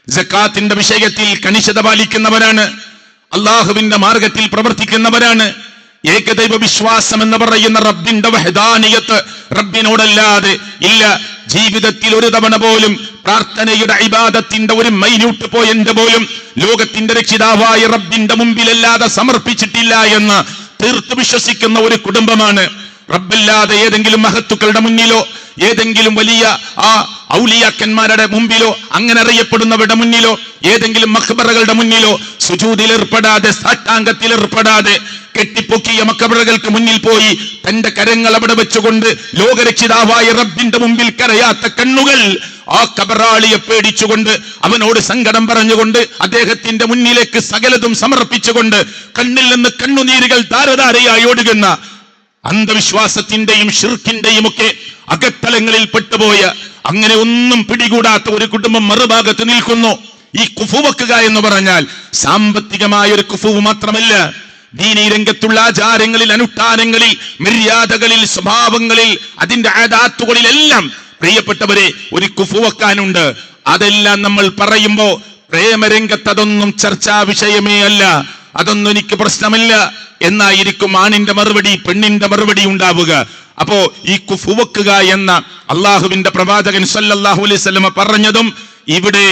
സക്കാത്തിന്റെ വിഷയത്തിൽ കണിശത പാലിക്കുന്നവരാണ്, അള്ളാഹുവിന്റെ മാർഗത്തിൽ പ്രവർത്തിക്കുന്നവരാണ്. ഏകദൈവ വിശ്വാസം എന്ന് പറയുന്ന റബ്ബിന്റെ വഹദാനിയത്ത്, റബ്ബിനോടല്ലാതെ ഇല്ല. ജീവിതത്തിൽ ഒരു തവണ പോലും പ്രാർത്ഥനയുടെ ഇബാദത്തിന്റെ ഒരു മൈന്യൂട്ട് പോയിന്റ് പോലും ലോകത്തിന്റെ രക്ഷിതാവായ റബ്ബിന്റെ മുമ്പിലല്ലാതെ സമർപ്പിച്ചിട്ടില്ല എന്ന് തീർത്ത് വിശ്വസിക്കുന്ന ഒരു കുടുംബമാണ്. റബ്ബല്ലാതെ ഏതെങ്കിലും മഹത്തുക്കളുടെ മുന്നിലോ, ഏതെങ്കിലും വലിയ ആ ഔലിയാക്കന്മാരുടെ മുമ്പിലോ, അങ്ങനെ അറിയപ്പെടുന്നവരുടെ മുന്നിലോ, ഏതെങ്കിലും മഖ്ബറകളുടെ മുന്നിലോ സുജൂദിൽ ഏർപ്പെടാതെ, സാഷ്ടാംഗത്തിൽ ഏർപ്പെടാതെ, കെട്ടിപ്പൊക്കിയ മഖ്ബറകൾക്ക് മുന്നിൽ പോയി തന്റെ കരങ്ങൾ അവിടെ വെച്ചുകൊണ്ട് ലോകരക്ഷിതാവായ റബ്ബിന്റെ മുമ്പിൽ കരയാത്ത കണ്ണുകൾ, ആ കബറാളിയെ പേടിച്ചുകൊണ്ട്, അവനോട് സങ്കടം പറഞ്ഞുകൊണ്ട്, അദ്ദേഹത്തിന്റെ മുന്നിലേക്ക് സകലതും സമർപ്പിച്ചുകൊണ്ട് കണ്ണിൽ നിന്ന് കണ്ണുനീരുകൾ ധാരധാരയായി ഒഴുകുന്ന അന്ധവിശ്വാസത്തിന്റെയും ഷിർക്കിന്റെയും ഒക്കെ അകത്തലങ്ങളിൽ പെട്ടുപോയ, അങ്ങനെ ഒന്നും പിടികൂടാത്ത ഒരു കുടുംബം മറുഭാഗത്ത് നിൽക്കുന്നു. ഈ കുഫു വെക്കുക എന്ന് പറഞ്ഞാൽ സാമ്പത്തികമായ ഒരു കുഫു മാത്രമല്ല, ദീനീ രംഗത്തുള്ള ആചാരങ്ങളിൽ, അനുഷ്ഠാനങ്ങളിൽ, മര്യാദകളിൽ, സ്വഭാവങ്ങളിൽ, അതിന്റെ ആദാത്തുകളിലെല്ലാം പ്രിയപ്പെട്ടവരെ ഒരു കുഫു വെക്കാനുണ്ട്. അതെല്ലാം നമ്മൾ പറയുമ്പോ പ്രേമരംഗത്ത് അതൊന്നും ചർച്ചാ വിഷയമേ അല്ല, അതൊന്നും എനിക്ക് പ്രശ്നമില്ല എന്നായിരിക്കും ആണിന്റെ മറുപടി, പെണ്ണിന്റെ മറുപടി ഉണ്ടാവുക. അപ്പോ ഈ കുഫു വെക്കുക എന്ന അള്ളാഹുവിന്റെ പ്രവാചകൻ സല്ലല്ലാഹു അലൈഹി വസല്ലം പറഞ്ഞതും ഇവിടെ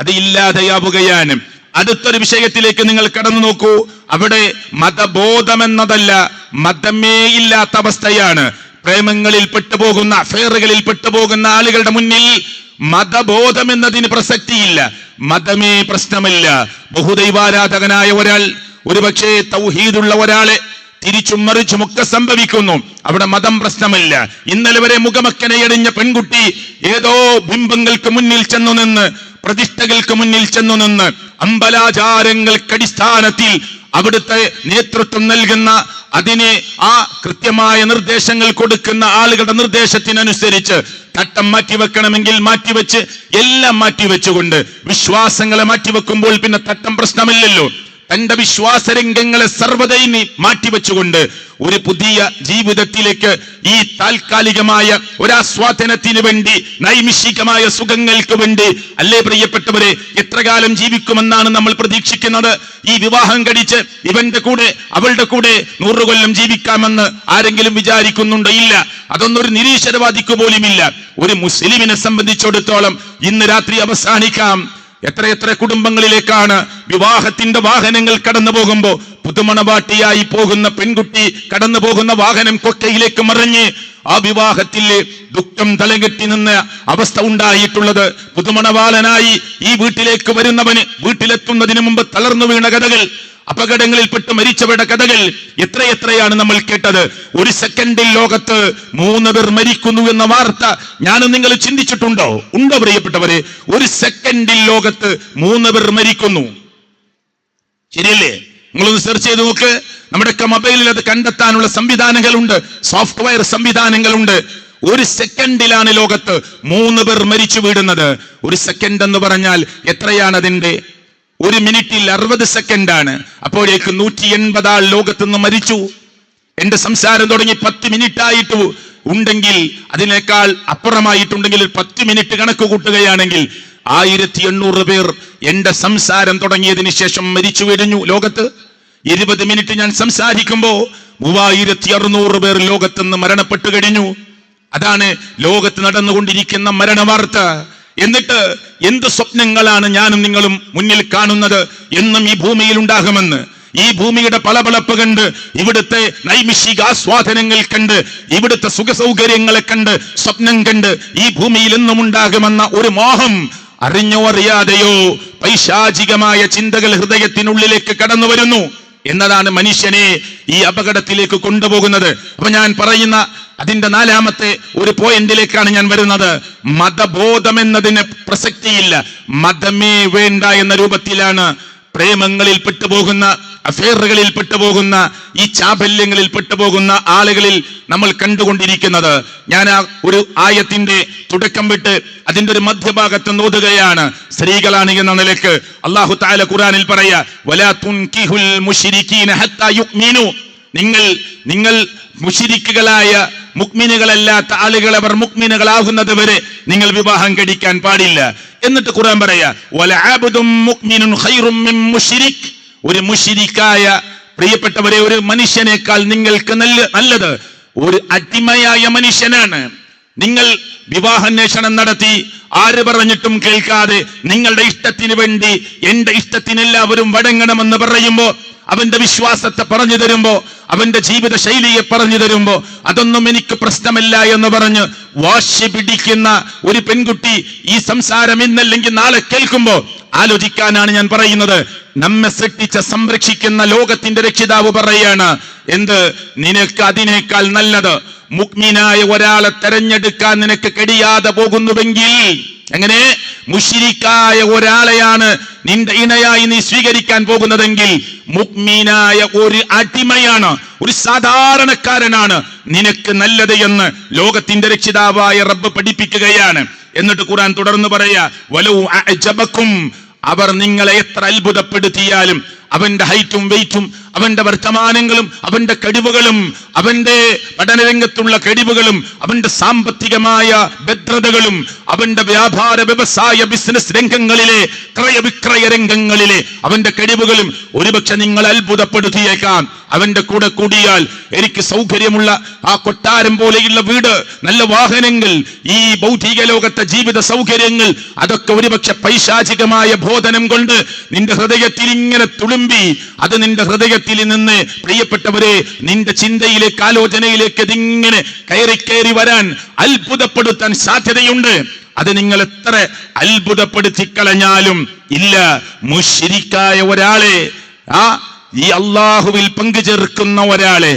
അത് ഇല്ലാതെയാവുകയാണ്. അടുത്തൊരു വിഷയത്തിലേക്ക് നിങ്ങൾ കടന്നു നോക്കൂ. അവിടെ മതബോധമെന്നതല്ല, മതമേ ഇല്ലാത്ത അവസ്ഥയാണ്. പ്രേമങ്ങളിൽ പെട്ടുപോകുന്ന, അഫെയറുകളിൽ പെട്ടുപോകുന്ന ആളുകളുടെ മുന്നിൽ മതബോധം എന്നതിന് പ്രസക്തിയില്ല, മതമേ പ്രശ്നമല്ല. ബഹുദൈവാരാധകനായ ഒരാൾ, ഒരുപക്ഷെ തൗഹീദുള്ള ഒരാളെ തിരിച്ചും മറിച്ചുമൊക്കെ സംഭവിക്കുന്നു, അവിടെ മതം പ്രശ്നമല്ല. ഇന്നലെ വരെ മുഖമക്കനയടിഞ്ഞ പെൺകുട്ടി ഏതോ ബിംബങ്ങൾക്ക് മുന്നിൽ ചെന്നു നിന്ന്, പ്രതിഷ്ഠകൾക്ക് മുന്നിൽ ചെന്നു നിന്ന്, അമ്പലാചാരങ്ങൾക്കടിസ്ഥാനത്തിൽ അവിടുത്തെ നേതൃത്വം നൽകുന്ന, അതിനെ ആ കൃത്യമായ നിർദ്ദേശങ്ങൾ കൊടുക്കുന്ന ആളുകളുടെ നിർദ്ദേശത്തിനനുസരിച്ച് തട്ടം മാറ്റിവെക്കണമെങ്കിൽ മാറ്റിവെച്ച്, എല്ലാം മാറ്റിവെച്ചുകൊണ്ട്, വിശ്വാസങ്ങളെ മാറ്റിവെക്കുമ്പോൾ പിന്നെ തട്ടം പ്രശ്നമില്ലല്ലോ. തന്റെ വിശ്വാസരംഗങ്ങളെ സർവ്വതയും മാറ്റിവെച്ചുകൊണ്ട് ഒരു പുതിയ ജീവിതത്തിലേക്ക്, ഈ താൽക്കാലികമായ ഒരാസ്വാദനത്തിന് വേണ്ടി, നൈമിഷികമായ സുഖങ്ങൾക്ക് വേണ്ടി അല്ലേ പ്രിയപ്പെട്ടവരെ, എത്ര കാലം ജീവിക്കുമെന്നാണ് നമ്മൾ പ്രതീക്ഷിക്കുന്നത്? ഈ വിവാഹം കഴിച്ച് ഇവന്റെ കൂടെ അവളുടെ കൂടെ 100 കൊല്ലം ജീവിക്കാമെന്ന് ആരെങ്കിലും വിചാരിക്കുന്നുണ്ടോ? ഇല്ല. അതൊന്നും ഒരു നിരീശ്വരവാദിക്ക് പോലുമില്ല. ഒരു മുസ്ലിമിനെ സംബന്ധിച്ചിടത്തോളം ഇന്ന് രാത്രി അവസാനിക്കാം. എത്രയെത്ര കുടുംബങ്ങളിലേക്കാണ് വിവാഹത്തിന്റെ വാഹനങ്ങൾ കടന്നു പോകുമ്പോ പുതുമണവാട്ടിയായി പോകുന്ന പെൺകുട്ടി കടന്നു പോകുന്ന വാഹനം കൊക്കയിലേക്ക് മറിഞ്ഞ് ആ വിവാഹത്തിലെ ദുഃഖം തലകെട്ടി നിന്ന അവസ്ഥ ഉണ്ടായിട്ടുള്ളത്. പുതുമണവാളനായി ഈ വീട്ടിലേക്ക് വരുന്നവന് വീട്ടിലെത്തുന്നതിന് മുമ്പ് തളർന്നു വീണ കഥകൾ, അപകടങ്ങളിൽപ്പെട്ട് മരിച്ചവരുടെ കഥകൾ എത്രയെത്രയാണ് നമ്മൾ കേട്ടത്. ഒരു സെക്കൻഡിൽ ലോകത്ത് 3 പേർ മരിക്കുന്നു എന്ന വാർത്ത ഞാനും നിങ്ങൾ ചിന്തിച്ചിട്ടുണ്ടോ? ഉണ്ടോ പ്രിയപ്പെട്ടവരെ? ഒരു സെക്കൻഡിൽ ലോകത്ത് 3 പേർ മരിക്കുന്നു. ശരിയല്ലേ? നിങ്ങളൊന്ന് സെർച്ച് ചെയ്ത് നോക്ക്. നമ്മുടെയൊക്കെ മൊബൈലിൽ അത് കണ്ടെത്താനുള്ള സംവിധാനങ്ങളുണ്ട്, സോഫ്റ്റ്വെയർ സംവിധാനങ്ങളുണ്ട്. ഒരു സെക്കൻഡിലാണ് ലോകത്ത് 3 പേർ മരിച്ചു വീഴുന്നത്. ഒരു സെക്കൻഡ് എന്ന് പറഞ്ഞാൽ എത്രയാണ് അതിന്റെ? ഒരു മിനിറ്റിൽ 60 സെക്കൻഡാണ്. അപ്പോഴേക്ക് 180 ആൾ ലോകത്തുനിന്ന് മരിച്ചു. എന്റെ സംസാരം തുടങ്ങി 10 മിനിറ്റ് ആയിട്ട് ഉണ്ടെങ്കിൽ, അതിനേക്കാൾ അപ്പുറമായിട്ടുണ്ടെങ്കിൽ 10 മിനിറ്റ് കണക്ക് കൂട്ടുകയാണെങ്കിൽ 1800 പേർ എന്റെ സംസാരം തുടങ്ങിയതിന് ശേഷം മരിച്ചു കഴിഞ്ഞു ലോകത്ത്. 20 മിനിറ്റ് ഞാൻ സംസാരിക്കുമ്പോ 3600 പേർ ലോകത്തുനിന്ന് മരണപ്പെട്ടു കഴിഞ്ഞു. അതാണ് ലോകത്ത് നടന്നുകൊണ്ടിരിക്കുന്ന മരണവാർത്ത. എന്നിട്ട് എന്ത് സ്വപ്നങ്ങളാണ് ഞാനും നിങ്ങളും മുന്നിൽ കാണുന്നത്? എന്നും ഈ ഭൂമിയിൽ ഉണ്ടാകുമെന്ന്, ഈ ഭൂമിയുടെ പളപളപ്പ് കണ്ട്, ഇവിടുത്തെ നൈമിഷിക ആസ്വാദനങ്ങൾ കണ്ട്, ഇവിടുത്തെ സുഖസൗകര്യങ്ങളെ കണ്ട്, സ്വപ്നം കണ്ട് ഈ ഭൂമിയിൽ എന്നും ഉണ്ടാകുമെന്ന ഒരു മോഹം അറിഞ്ഞോ അറിയാതെയോ പൈശാചികമായ ചിന്തകൾ ഹൃദയത്തിനുള്ളിലേക്ക് കടന്നു വരുന്നു എന്നതാണ് മനുഷ്യനെ ഈ അപകടത്തിലേക്ക് കൊണ്ടുപോകുന്നത്. അപ്പൊ ഞാൻ പറയുന്ന അതിന്റെ 4ാമത്തെ ഒരു പോയിന്റിലേക്കാണ് ഞാൻ വരുന്നത്. മതബോധം എന്നതിന് പ്രസക്തിയില്ല, മതമേ വേണ്ട എന്ന രൂപത്തിലാണ് പ്രേമങ്ങളിൽ പെട്ടുപോകുന്ന, അഫെയറുകളിൽ പെട്ടുപോകുന്ന, ഈ ചാബല്യങ്ങളിൽ പെട്ടുപോകുന്ന ആളുകളിൽ നമ്മൾ കണ്ടുകൊണ്ടിരിക്കുന്നത്. ഞാൻ ആ ഒരു ആയത്തിന്റെ തുടക്കം വിട്ട് അതിന്റെ ഒരു മധ്യഭാഗത്ത് നോതുകയാണ്. സ്ത്രീകളാണ് എന്ന നിലക്ക് അല്ലാഹു തആല ഖുർആനിൽ പറയാ, വലാ തുൻകിഹുൽ മുശ്രികീന ഹത്താ യുഅ്മിനു, നിങ്ങൾ മുശ്രിക്കുകളായ മുഅ്മിനുകളല്ലാത്ത ആളുകളെ അവർ മുഅ്മിനുകളാകുന്നത് വരെ നിങ്ങൾ വിവാഹം കഴിക്കാൻ പാടില്ല. എന്നിട്ട് ഖുർആൻ പറയാ, വലഅബ്ദും മുഅ്മിനുൻ ഖൈറും മിൻ മുശ്രിക്, ഒരു മുശ്രിക്കായ പ്രിയപ്പെട്ടവരെ, ഒരു മനുഷ്യനേക്കാൾ നിങ്ങൾക്ക് നല്ലത് ഒരു അടിമയായ മനുഷ്യനാണ്. നിങ്ങൾ വിവാഹാന്വേഷണം നടത്തി ആര് പറഞ്ഞിട്ടും കേൾക്കാതെ നിങ്ങളുടെ ഇഷ്ടത്തിന് വേണ്ടി എന്റെ ഇഷ്ടത്തിന് എല്ലാവരും വഴങ്ങണമെന്ന് പറയുമ്പോ, അവന്റെ വിശ്വാസത്തെ പറഞ്ഞു തരുമ്പോ, അവന്റെ ജീവിത ശൈലിയെ പറഞ്ഞു തരുമ്പോ അതൊന്നും എനിക്ക് പ്രശ്നമല്ല എന്ന് പറഞ്ഞ് വാശി പിടിക്കുന്ന ഒരു പെൺകുട്ടി ഈ സംസാരം ഇന്നല്ലെങ്കിൽ നാളെ കേൾക്കുമ്പോ ആലോചിക്കാനാണ് ഞാൻ പറയുന്നത്. നമ്മെ സൃഷ്ടിച്ച സംരക്ഷിക്കുന്ന ലോകത്തിന്റെ രക്ഷിതാവ് പറയാണ്, എന്ത്, നിനക്ക് അതിനേക്കാൾ നല്ലത് മുഅ്മിനായ ഒരാളെ തെരഞ്ഞെടുക്കാൻ നിനക്ക് കഴിയാതെ പോകുന്നുവെങ്കിൽ, അങ്ങനെ മുശ്രിക്കായ ഒരാളെയാണ് നിന്റെ ഇണയായി നീ സ്വീകരിക്കാൻ പോകുന്നതെങ്കിൽ, മുഅ്മിനായ ഒരു അടിമയാണ്, ഒരു സാധാരണക്കാരനാണ് നിനക്ക് നല്ലത് എന്ന് ലോകത്തിന്റെ രക്ഷിതാവായ റബ്ബ് പഠിപ്പിക്കുകയാണ്. എന്നിട്ട് ഖുർആൻ തുടർന്ന് പറയാ, വലൗ അഅജബക്കും, അവർ നിങ്ങളെ എത്ര അത്ഭുതപ്പെടുത്തിയാലും, അവന്റെ ഹൈറ്റും വെയിറ്റും, അവന്റെ വർത്തമാനങ്ങളും, അവന്റെ കഴിവുകളും, അവന്റെ പഠനരംഗത്തുള്ള കഴിവുകളും, അവന്റെ സാമ്പത്തികമായ ഭദ്രതകളും, അവന്റെ വ്യാപാര വ്യവസായ ബിസിനസ് രംഗങ്ങളിലെ ക്രയവിക്രയ രംഗങ്ങളിലെ അവന്റെ കഴിവുകളും ഒരുപക്ഷെ നിങ്ങൾ അത്ഭുതപ്പെടുത്തിയേക്കാം. അവന്റെ കൂടെ കൂടിയാൽ എനിക്ക് സൗകര്യമുള്ള ആ കൊട്ടാരം പോലെയുള്ള വീട്, നല്ല വാഹനങ്ങൾ, ഈ ഭൗതിക ലോകത്തെ ജീവിത സൗകര്യങ്ങൾ, അതൊക്കെ ഒരുപക്ഷെ പൈശാചികമായ ബോധനം കൊണ്ട് നിന്റെ ഹൃദയത്തിൽ ഇങ്ങനെ തുളുമ്പി, അത് നിന്റെ ഹൃദയത്തിൽ നിന്ന് പ്രിയപ്പെട്ടവരെ നിന്റെ ചിന്തയിലേക്ക്, ആലോചനയിലേക്ക് ഇതിങ്ങനെ കയറി വരാൻ, അത്ഭുതപ്പെടുത്താൻ സാധ്യതയുണ്ട്. അത് നിങ്ങൾ എത്ര അത്ഭുതപ്പെടുത്തിക്കളഞ്ഞാലും ഇല്ല, മുശ്രിക്കായ ഒരാളെ, ഈ അള്ളാഹുവിൽ പങ്കുചേർക്കുന്ന ഒരാളെ,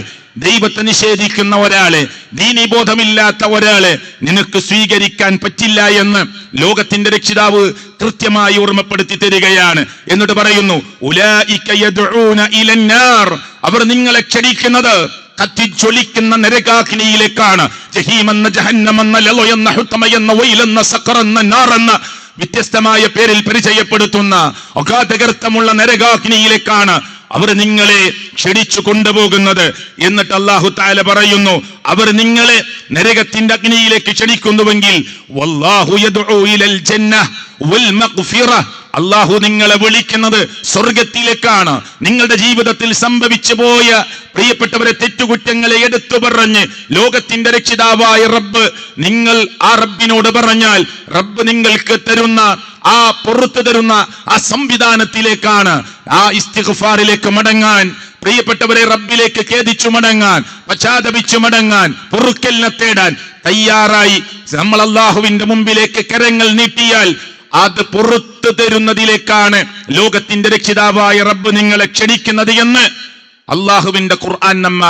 ദൈവത്തെ നിഷേധിക്കുന്ന ഒരാളെ, ദീനീബോധമില്ലാത്ത ഒരാളെ നിനക്ക് സ്വീകരിക്കാൻ പറ്റില്ല എന്ന് ലോകത്തിന്റെ രക്ഷിതാവ് കൃത്യമായി ഓർമ്മപ്പെടുത്തി തരികയാണ്. എന്നിട്ട് പറയുന്നു, ഉലൈക യദ്ഊന ഇലന്നാർ, അവർ നിങ്ങളെ ക്ഷണിക്കുന്നത് കത്തിജ്വലിക്കുന്ന നരകാഗ്നിയിലേക്കാണ്. ജഹീമെന്ന, ജഹന്നമെന്ന, ലള എന്ന, ഹുതമ എന്ന, വൈലെന്ന, സഖർ എന്ന, നാർ എന്ന വ്യത്യസ്തമായ പേരിൽ പരിചയപ്പെടുത്തുന്ന അഗാധഗർത്തമുള്ള നരകാഗ്നിയിലേക്കാണ് അവർ നിങ്ങളെ ക്ഷണിച്ചു കൊണ്ടുപോകുന്നത്. എന്നിട്ട് അല്ലാഹു തആല പറയുന്നു, അവർ നിങ്ങളെ നരകത്തിന്റെ അഗ്നിയിലേക്ക് ക്ഷണിക്കുന്നുവെങ്കിൽ വല്ലാഹു യദ്ഉ ഇലൽ ജന്നഹ് വൽ മഗ്ഫിറ, അല്ലാഹു നിങ്ങളെ വിളിക്കുന്നത് സ്വർഗത്തിലേക്കാണ്. നിങ്ങളുടെ ജീവിതത്തിൽ സംഭവിച്ചു പോയ പ്രിയപ്പെട്ടവരെ തെറ്റുകുറ്റങ്ങളെ എടുത്തു പറഞ്ഞ് ലോകത്തിന്റെ രക്ഷിതാവായ റബ്ബ്, നിങ്ങൾ ആ റബ്ബിനോട് പറഞ്ഞാൽ റബ്ബ് നിങ്ങൾക്ക് തരുന്ന, ആ പുറത്തു തരുന്ന ആ സംവിധാനത്തിലേക്കാണ്, ആ ഇസ്തിഗ്ഫാറിലേക്ക് മടങ്ങാൻ, പ്രിയപ്പെട്ടവരെ റബ്ബിലേക്ക് ഖേദിച്ചു മടങ്ങാൻ, പശ്ചാത്തപിച്ചു മടങ്ങാൻ, പൊറുക്കലിനെ തേടാൻ തയ്യാറായി നമ്മൾ അല്ലാഹുവിന്റെ മുമ്പിലേക്ക് കരങ്ങൾ നീട്ടിയാൽ അത് പുറത്തു തരുന്നതിലേക്കാണ് ലോകത്തിന്റെ രക്ഷിതാവായ റബ്ബ് നിങ്ങളെ ക്ഷണിക്കുന്നത് എന്ന് അള്ളാഹുവിന്റെ ഖുർആൻ നമ്മ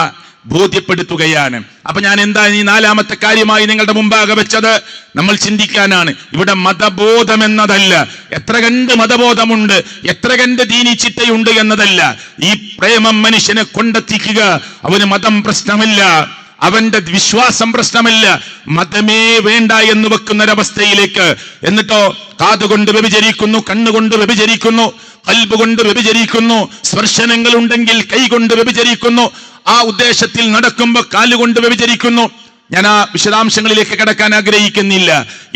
ബോധ്യപ്പെടുത്തുകയാണ്. അപ്പൊ ഞാൻ എന്താ ഈ 4ാമത്തെ കാര്യമായി നിങ്ങളുടെ മുമ്പാകെ വെച്ചത്? നമ്മൾ ചിന്തിക്കാനാണ്. ഇവിടെ മതബോധം എന്നതല്ല, എത്ര കണ്ട് മതബോധമുണ്ട്, എത്ര കണ്ട് ദീനിച്ചിട്ടയുണ്ട് എന്നതല്ല. ഈ പ്രേമം മനുഷ്യനെ കൊണ്ടെത്തിക്കുക. അവന് മതം പ്രശ്നമില്ല, അവന്റെ വിശ്വാസം പ്രശ്നമില്ല, മതമേ വേണ്ട എന്ന് വെക്കുന്നൊരവസ്ഥയിലേക്ക്. എന്നിട്ടോ കാതുകൊണ്ട് വ്യഭിചരിക്കുന്നു, കണ്ണുകൊണ്ട് വ്യഭിചരിക്കുന്നു, ഖൽബ് കൊണ്ട് വ്യഭിചരിക്കുന്നു, സ്പർശനങ്ങൾ ഉണ്ടെങ്കിൽ കൈകൊണ്ട് വ്യഭിചരിക്കുന്നു, ആ ഉദ്ദേശത്തിൽ നടക്കുമ്പോ കാലുകൊണ്ട് വ്യഭിചരിക്കുന്നു. ഞാൻ ആ വിശദാംശങ്ങളിലേക്ക് കടക്കാൻ ആഗ്രഹിക്കുന്നില്ല.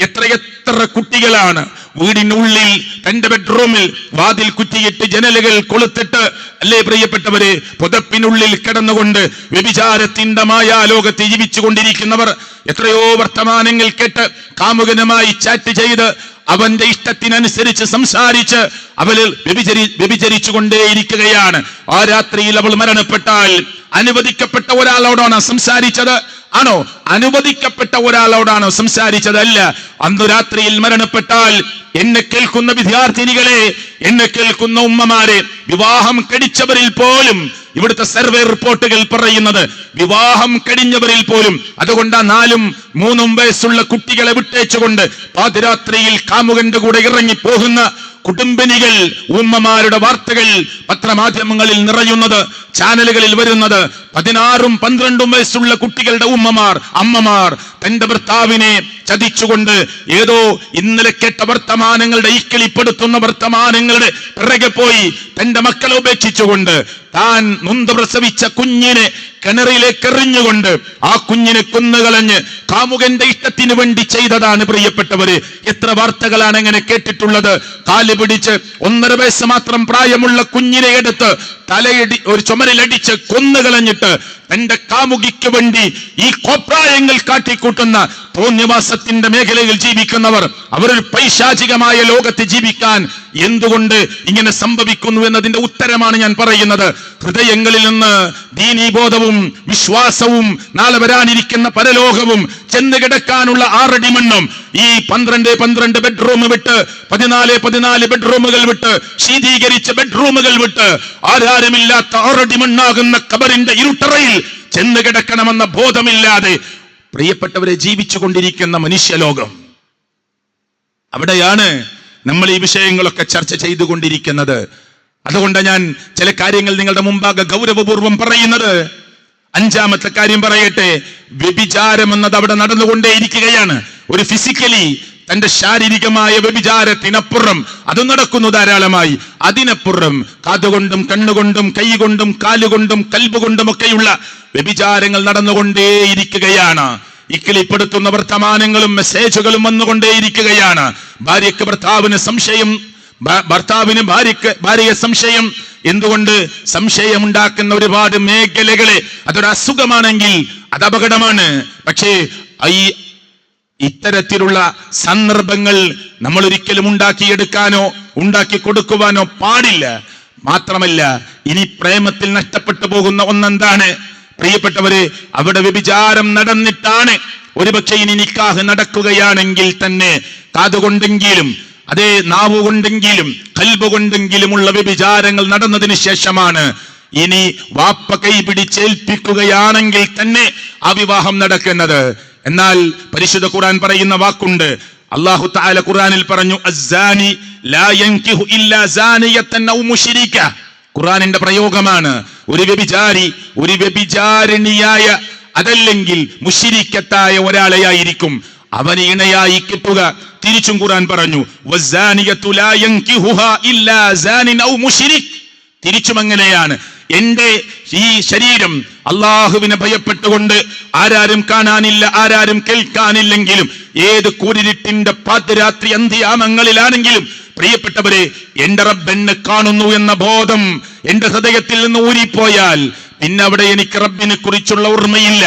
എത്രയെത്ര കുട്ടികളാണ് വീടിനുള്ളിൽ തന്റെ ബെഡ്റൂമിൽ വാതിൽ കുറ്റിയിട്ട് ജനലുകൾ കൊളുത്തിട്ട്, അല്ലേ പ്രിയപ്പെട്ടവരെ, പുതപ്പിനുള്ളിൽ കിടന്നുകൊണ്ട് വ്യഭിചാരത്തിന്റെ മായാലോകത്ത് ജീവിച്ചു കൊണ്ടിരിക്കുന്നവർ. എത്രയോ വർത്തമാനങ്ങൾ കേട്ട് കാമുകനുമായി ചാറ്റ് ചെയ്ത് അവന്റെ ഇഷ്ടത്തിനനുസരിച്ച് സംസാരിച്ച് അവളിൽ വ്യഭിചരിച്ചു കൊണ്ടേയിരിക്കുകയാണ്. ആ രാത്രിയിൽ അവൾ മരണപ്പെട്ടാൽ അനുവദിക്കപ്പെട്ട ഒരാളോടാണ് സംസാരിച്ചത്? ആണോ? അനുവദിക്കപ്പെട്ട ഒരാളോടാണോ സംസാരിച്ചത്? അല്ല. അന്നു രാത്രിയിൽ മരണപ്പെട്ടാൽ എന്നെ കേൾക്കുന്ന വിദ്യാർത്ഥിനികളെ, എന്നെ കേൾക്കുന്ന ഉമ്മമാരെ, വിവാഹം കഴിച്ചവരിൽ പോലും ഇവിടുത്തെ സർവേ റിപ്പോർട്ടുകൾ പറയുന്നത് വിവാഹം കഴിഞ്ഞവരിൽ പോലും, അതുകൊണ്ട് 4ഉം 3ഉം വയസ്സുള്ള കുട്ടികളെ വിട്ടേച്ചുകൊണ്ട് പാതിരാത്രിയിൽ കാമുകന്റെ കൂടെ ഇറങ്ങി പോകുന്ന കുടുംബിനികൾ, ഉമ്മമാരുടെ വാർത്തകൾ പത്രമാധ്യമങ്ങളിൽ നിറയുന്നത്, ചാനലുകളിൽ വരുന്നത്. 16ഉം 12ഉം വയസ്സുള്ള കുട്ടികളുടെ അമ്മമാർ തന്റെ ഭർത്താവിനെ ചതിച്ചുകൊണ്ട് ഏതോ ഇന്നലെ കേട്ട വർത്തമാനങ്ങളുടെ ഈക്കിളിപ്പെടുത്തുന്ന വർത്തമാനങ്ങളുടെ പിറകെ പോയി തന്റെ മക്കളെ ഉപേക്ഷിച്ചുകൊണ്ട് താൻ നൊന്ത് പ്രസവിച്ച കുഞ്ഞിനെ കിണറിലേക്ക് എറിഞ്ഞുകൊണ്ട് ആ കുഞ്ഞിനെ കൊന്നുകളഞ്ഞ് കാമുകന്റെ ഇഷ്ടത്തിന് വേണ്ടി ചെയ്തതാണ് പ്രിയപ്പെട്ടവര്. എത്ര വാർത്തകളാണ് അങ്ങനെ കേട്ടിട്ടുള്ളത്. കാല് പിടിച്ച് 1.5 വയസ്സ് മാത്രം പ്രായമുള്ള കുഞ്ഞിനെ എടുത്ത് ഒരു ചുമരിലടിച്ച് കൊന്നുകളഞ്ഞിട്ട് തന്റെ കാമുകിക്ക് വേണ്ടി ഈ കോപ്രായങ്ങൾ കാട്ടിക്കൂട്ടുന്ന തോന്നിവാസത്തിന്റെ മേഖലയിൽ ജീവിക്കുന്നവർ, അവരൊരു പൈശാചികമായ ലോകത്ത് ജീവിക്കാൻ എന്തുകൊണ്ട് ഇങ്ങനെ സംഭവിക്കുന്നു എന്നതിന്റെ ഉത്തരമാണ് ഞാൻ പറയുന്നത്. ഹൃദയങ്ങളിൽ നിന്ന് ദീനീബോധവും വിശ്വാസവും നാളെ വരാനിരിക്കുന്ന പരലോകവും ചെന്ന് കിടക്കാനുള്ള 6 അടി മണ്ണും ഈ 12 ബെഡ്റൂം വിട്ട് 14 ബെഡ്റൂമുകൾ വിട്ട് ശീതീകരിച്ച ബെഡ്റൂമുകൾ വിട്ട് ആരാരുമില്ലാത്ത 6 അടി മണ്ണാകുന്ന ഖബറിന്റെ ഇരുട്ടറയിൽ ചെന്ന് കിടക്കണമെന്ന ബോധമില്ലാതെ പ്രിയപ്പെട്ടവരെ ജീവിച്ചു കൊണ്ടിരിക്കുന്ന മനുഷ്യലോകം. അവിടെയാണ് നമ്മൾ ഈ വിഷയങ്ങളൊക്കെ ചർച്ച ചെയ്തുകൊണ്ടിരിക്കുന്നത്. അതുകൊണ്ട് ഞാൻ ചില കാര്യങ്ങൾ നിങ്ങളുടെ മുമ്പാകെ ഗൗരവപൂർവം പറയുന്നത്. 5ാമത്തെ കാര്യം പറയട്ടെ. വ്യഭിചാരം എന്നത് അവിടെ നടന്നുകൊണ്ടേയിരിക്കുകയാണ്. ഒരു ഫിസിക്കലി തന്റെ ശാരീരികമായ വ്യഭിചാരത്തിനപ്പുറം അത് നടക്കുന്നു ധാരാളമായി. അതിനപ്പുറം കാതുകൊണ്ടും കണ്ണുകൊണ്ടും കൈകൊണ്ടും കാലുകൊണ്ടും കൽബുകൊണ്ടും ഒക്കെയുള്ള വ്യഭിചാരങ്ങൾ നടന്നുകൊണ്ടേയിരിക്കുകയാണ്. ഇക്കിളിപ്പെടുത്തുന്ന വർത്തമാനങ്ങളും മെസ്സേജുകളും വന്നുകൊണ്ടേയിരിക്കുകയാണ്. ഭാര്യയ്ക്ക് ഭർത്താവിന് സംശയം, ഭർത്താവിന് ഭാര്യയെ സംശയം. എന്തുകൊണ്ട്? സംശയമുണ്ടാക്കുന്ന ഒരുപാട് മേഖലകളെ, അതൊരു അസുഖമാണെങ്കിൽ അത് അപകടമാണ്. പക്ഷേ ഇത്തരത്തിലുള്ള സന്ദർഭങ്ങൾ നമ്മൾ ഒരിക്കലും ഉണ്ടാക്കിയെടുക്കാനോ ഉണ്ടാക്കി കൊടുക്കുവാനോ പാടില്ല. മാത്രമല്ല, ഇനി പ്രേമത്തിൽ നഷ്ടപ്പെട്ടു പോകുന്ന ഒന്നെന്താണ് പ്രിയപ്പെട്ടവരെ? അവിടെ വ്യഭിചാരം നടന്നിട്ടാണ്. ഒരുപക്ഷെ ഇനി നിക്കാഹ് നടക്കുകയാണെങ്കിൽ തന്നെ കാതുകൊണ്ടെങ്കിലും അതേ നാവുകൊണ്ടെങ്കിലും കൽബുകൊണ്ടെങ്കിലുമുള്ള വ്യഭിചാരങ്ങൾ നടന്നതിന് ശേഷമാണ് ഇനി വാപ്പ കൈ പിടിച്ചേൽപ്പിക്കുകയാണെങ്കിൽ തന്നെ ആ വിവാഹം നടക്കുന്നത്. എന്നാൽ പരിശുദ്ധ ഖുർആൻ പറയുന്ന വാക്കുണ്ട്. അല്ലാഹു തആല ഖുർആനിൽ പറഞ്ഞു, അസ്സാനി ലാ യൻകിഹു ഇല്ലാ സാനിയതൻ ഔ മുശ്രിക. ഖുർആനിന്റെ പ്രയോഗമാണ്. ഒരു വ്യഭിചാരിണിയായ അതല്ലെങ്കിൽ മുശ്രിക്കത്തായ ഒരാളെയായിരിക്കും അവന് ഇണയായി കിട്ടുക. തിരിച്ചും ഖുർആൻ പറഞ്ഞു, വസ്സാനിയതു ലാ യൻകിഹുഹാ ഇല്ലാ സാനിൻ ഔ മുശ്രിക്. തിരിച്ചും അങ്ങനെയാണ്. എന്റെ ഈ ശരീരം അള്ളാഹുവിനെ ഭയപ്പെട്ടുകൊണ്ട് ആരാരും കാണാനില്ല, ആരാരും കേൾക്കാനില്ലെങ്കിലും ഏത് കൂരിരുട്ടിന്റെ പാതിരാത്രി അന്ത്യാമങ്ങളിലാണെങ്കിലും പ്രിയപ്പെട്ടവരെ, എന്റെ റബ്ബ് എന്നെ കാണുന്നു എന്ന ബോധം എന്റെ ഹൃദയത്തിൽ നിന്ന് ഊരിപ്പോയാൽ പിന്നെ അവിടെ എനിക്ക് റബ്ബിനെ കുറിച്ചുള്ള ഓർമ്മയില്ല.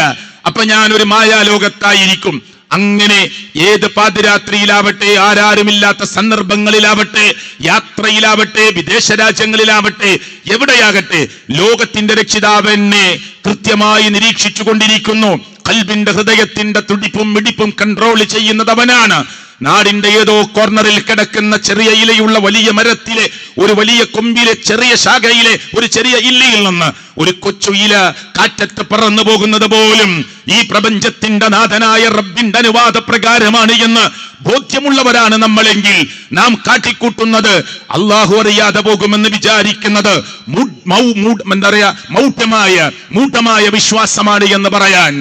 അപ്പൊ ഞാൻ ഒരു മായാലോകത്തായിരിക്കും. അങ്ങനെ ഏത് പാതിരാത്രിയിലാവട്ടെ, ആരാരുമില്ലാത്ത സന്ദർഭങ്ങളിലാവട്ടെ, യാത്രയിലാവട്ടെ, വിദേശ രാജ്യങ്ങളിലാവട്ടെ, എവിടെയാകട്ടെ, ലോകത്തിന്റെ രക്ഷിതാവ് എന്നെ കൃത്യമായി നിരീക്ഷിച്ചു കൊണ്ടിരിക്കുന്നു. ഖൽബിന്റെ ഹൃദയത്തിന്റെ തുടിപ്പും മിടിപ്പും കൺട്രോൾ ചെയ്യുന്നത് അവനാണ്. നാടിന്റെ ഏതോ കോർണറിൽ കിടക്കുന്ന ചെറിയ ഇലയുള്ള വലിയ മരത്തിലെ ഒരു വലിയ കൊമ്പിലെ ചെറിയ ശാഖയിലെ ഒരു ചെറിയ ഇല്ലയിൽ നിന്ന് ഒരു കൊച്ചു ഇല കാറ്റത്ത് പറന്നു പോകുന്നത് പോലും ഈ പ്രപഞ്ചത്തിന്റെ നാഥനായ റബ്ബിന്റെ അനുവാദ പ്രകാരമാണ് എന്ന് ബോധ്യമുള്ളവരാണ് നമ്മളെങ്കിൽ നാം കാട്ടിക്കൂട്ടുന്നത് അള്ളാഹു അറിയാതെ പോകുമെന്ന് വിചാരിക്കുന്നത് മൂഢമായ വിശ്വാസമാണ് എന്ന് പറയാൻ,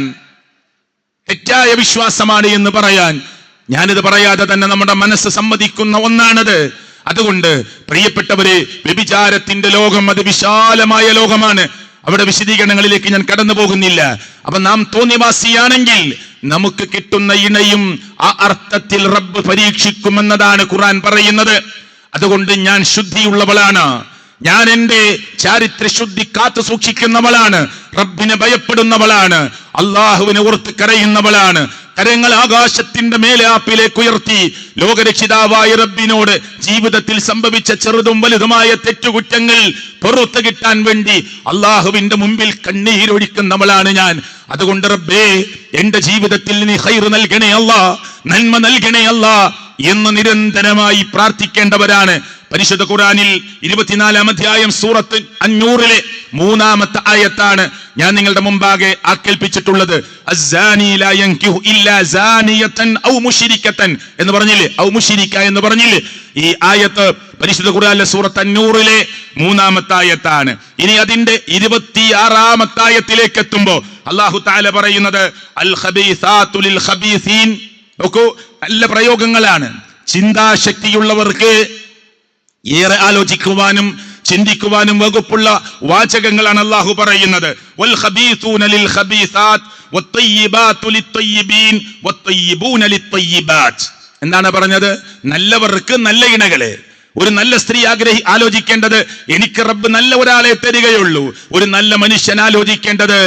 തെറ്റായ വിശ്വാസമാണ് എന്ന് പറയാൻ ഞാനിത് പറയാതെ തന്നെ നമ്മുടെ മനസ്സ് സമ്മതിക്കുന്ന ഒന്നാണത്. അതുകൊണ്ട് പ്രിയപ്പെട്ടവരെ, വ്യഭിചാരത്തിന്റെ ലോകം അത് വിശാലമായ ലോകമാണ്. അവിടെ വിശദീകരണങ്ങളിലേക്ക് ഞാൻ കടന്നു പോകുന്നില്ല. അപ്പൊ നാം തോന്നിവാസിയാണെങ്കിൽ നമുക്ക് കിട്ടുന്ന ഇണയും ആ അർത്ഥത്തിൽ റബ്ബ് പരീക്ഷിക്കുമെന്നതാണ് ഖുർആൻ പറയുന്നത്. അതുകൊണ്ട് ഞാൻ ശുദ്ധിയുള്ളവളാണ്, ഞാൻ എന്റെ ചാരിത്ര ശുദ്ധി കാത്തു സൂക്ഷിക്കുന്നവളാണ്, റബ്ബിനെ ഭയപ്പെടുന്നവളാണ്, അള്ളാഹുവിനെ ഓർത്ത് കരയുന്നവളാണ്. കരങ്ങൾ ആകാശത്തിന്റെ മേലാപ്പിലേക്ക് ഉയർത്തി ലോകരക്ഷിതാവായ റബ്ബിനോട് ജീവിതത്തിൽ സംഭവിച്ച ചെറുതും വലുതുമായ തെറ്റുകുറ്റങ്ങൾ പുറത്തു കിട്ടാൻ വേണ്ടി അള്ളാഹുവിന്റെ മുമ്പിൽ കണ്ണീരൊഴിക്കുന്നവളാണ് ഞാൻ. അതുകൊണ്ട് റബ്ബേ, എന്റെ ജീവിതത്തിൽ നീ ഖൈർ നൽകണേ അല്ലാ, നന്മ നൽകണേ അല്ലാ എന്ന് നിരന്തരമായി പ്രാർത്ഥിക്കേണ്ടവരാണ്. പരിശുദ്ധ ഖുർആനിൽ 24-ാം അധ്യായം സൂറത്ത് അന്നൂറിലെ 3-ാമത്തെ ആയത്താണ് ഞാൻ നിങ്ങളുടെ മുമ്പാകെ ആക്കേൽപ്പിച്ചിട്ടുള്ളത്. അസ്സാനി ലാ യൻകിഹു ഇല്ലാ സാനിയതൻ ഔ മുശ്രികതൻ എന്ന് പറഞ്ഞില്ലേ, ഔ മുശ്രിക എന്ന് പറഞ്ഞില്ലേ. ഈ ആയത്ത് പരിശുദ്ധ ഖുർആനിലെ സൂറത്ത് അന്നൂറിലെ 3-ാമത്തെ ആയത്താണ്. ഇനി അതിന്റെ 26-ാമത്തെ ആയത്തിലേക്ക് എത്തുമ്പോൾ അല്ലാഹു തആല പറയുന്നത് അൽ ഖബീസാതു ലിൽ ഖബീസീൻ. നോക്കൂ, നല്ല പ്രയോഗങ്ങളാണ്. ചിന്താശക്തിയുള്ളവർക്ക് ഏറെ ആലോചിക്കുവാനും ചിന്തിക്കുവാനും വകുപ്പുള്ള വാചകങ്ങളാണ് അല്ലാഹു പറയുന്നത്. വൽ ഖബീസൂന ലിൽ ഖബീസാത്ത് വത്തയ്യിബാതു ലിത്തയ്യിബീൻ വത്തയ്യിബൂന ലിത്തയ്യിബാത്ത്. എന്താണ് പറഞ്ഞത്? നല്ലവർക്ക് നല്ല ഇണകളെ. ഒരു നല്ല സ്ത്രീ ആലോചിക്കേണ്ടത് എനിക്ക് റബ്ബ് നല്ല ഒരാളെ തരികയുള്ളൂ. ഒരു നല്ല മനുഷ്യൻ ആലോചിക്കേണ്ടത്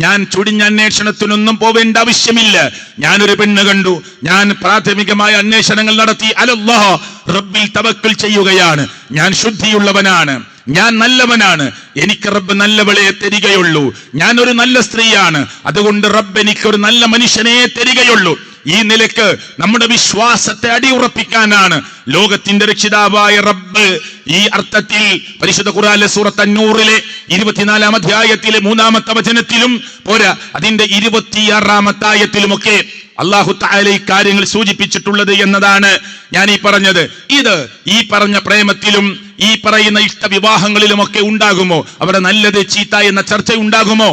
ഞാൻ ചുടിഞ്ഞ അന്വേഷണത്തിനൊന്നും പോവേണ്ട ആവശ്യമില്ല. ഞാനൊരു പെണ്ണ് കണ്ടു, ഞാൻ പ്രാഥമികമായ അന്വേഷണങ്ങൾ നടത്തി, അലല്ലാഹ് റബ്ബിൽ തവക്കുൽ ചെയ്യുകയാണ്, ഞാൻ ശുദ്ധിയുള്ളവനാണ്, ഞാൻ നല്ലവനാണ്, എനിക്ക് റബ്ബ് നല്ലവളെ തരികയുള്ളൂ, ഞാനൊരു നല്ല സ്ത്രീയാണ്, അതുകൊണ്ട് റബ്ബ് എനിക്കൊരു നല്ല മനുഷ്യനെ തരികയുള്ളൂ. ഈ നിലക്ക് നമ്മുടെ വിശ്വാസത്തെ അടിയുറപ്പിക്കാനാണ് ലോകത്തിന്റെ രക്ഷിതാവായ റബ്ബ് ഈ അർത്ഥത്തിൽ പരിശുദ്ധ ഖുർആനിലെ സൂറത്ത് അന്നൂറിലെ 24-ാം അധ്യായത്തിലെ 3-ാമത്തെ വചനത്തിലും പോരാ, അതിന്റെ 26-ാമത്തെ ആയത്തിലുമൊക്കെ അല്ലാഹു തആല ഈ കാര്യങ്ങൾ സൂചിപ്പിച്ചിട്ടുള്ളത് എന്നതാണ് ഞാൻ ഈ പറഞ്ഞത്. ഇത് ഈ പറഞ്ഞ പ്രേമത്തിലും ഈ പറയുന്ന ഇഷ്ടവിവാഹങ്ങളിലുമൊക്കെ ഉണ്ടാകുമോ? അവിടെ നല്ലത് ചീത്ത എന്ന ചർച്ച ഉണ്ടാകുമോ?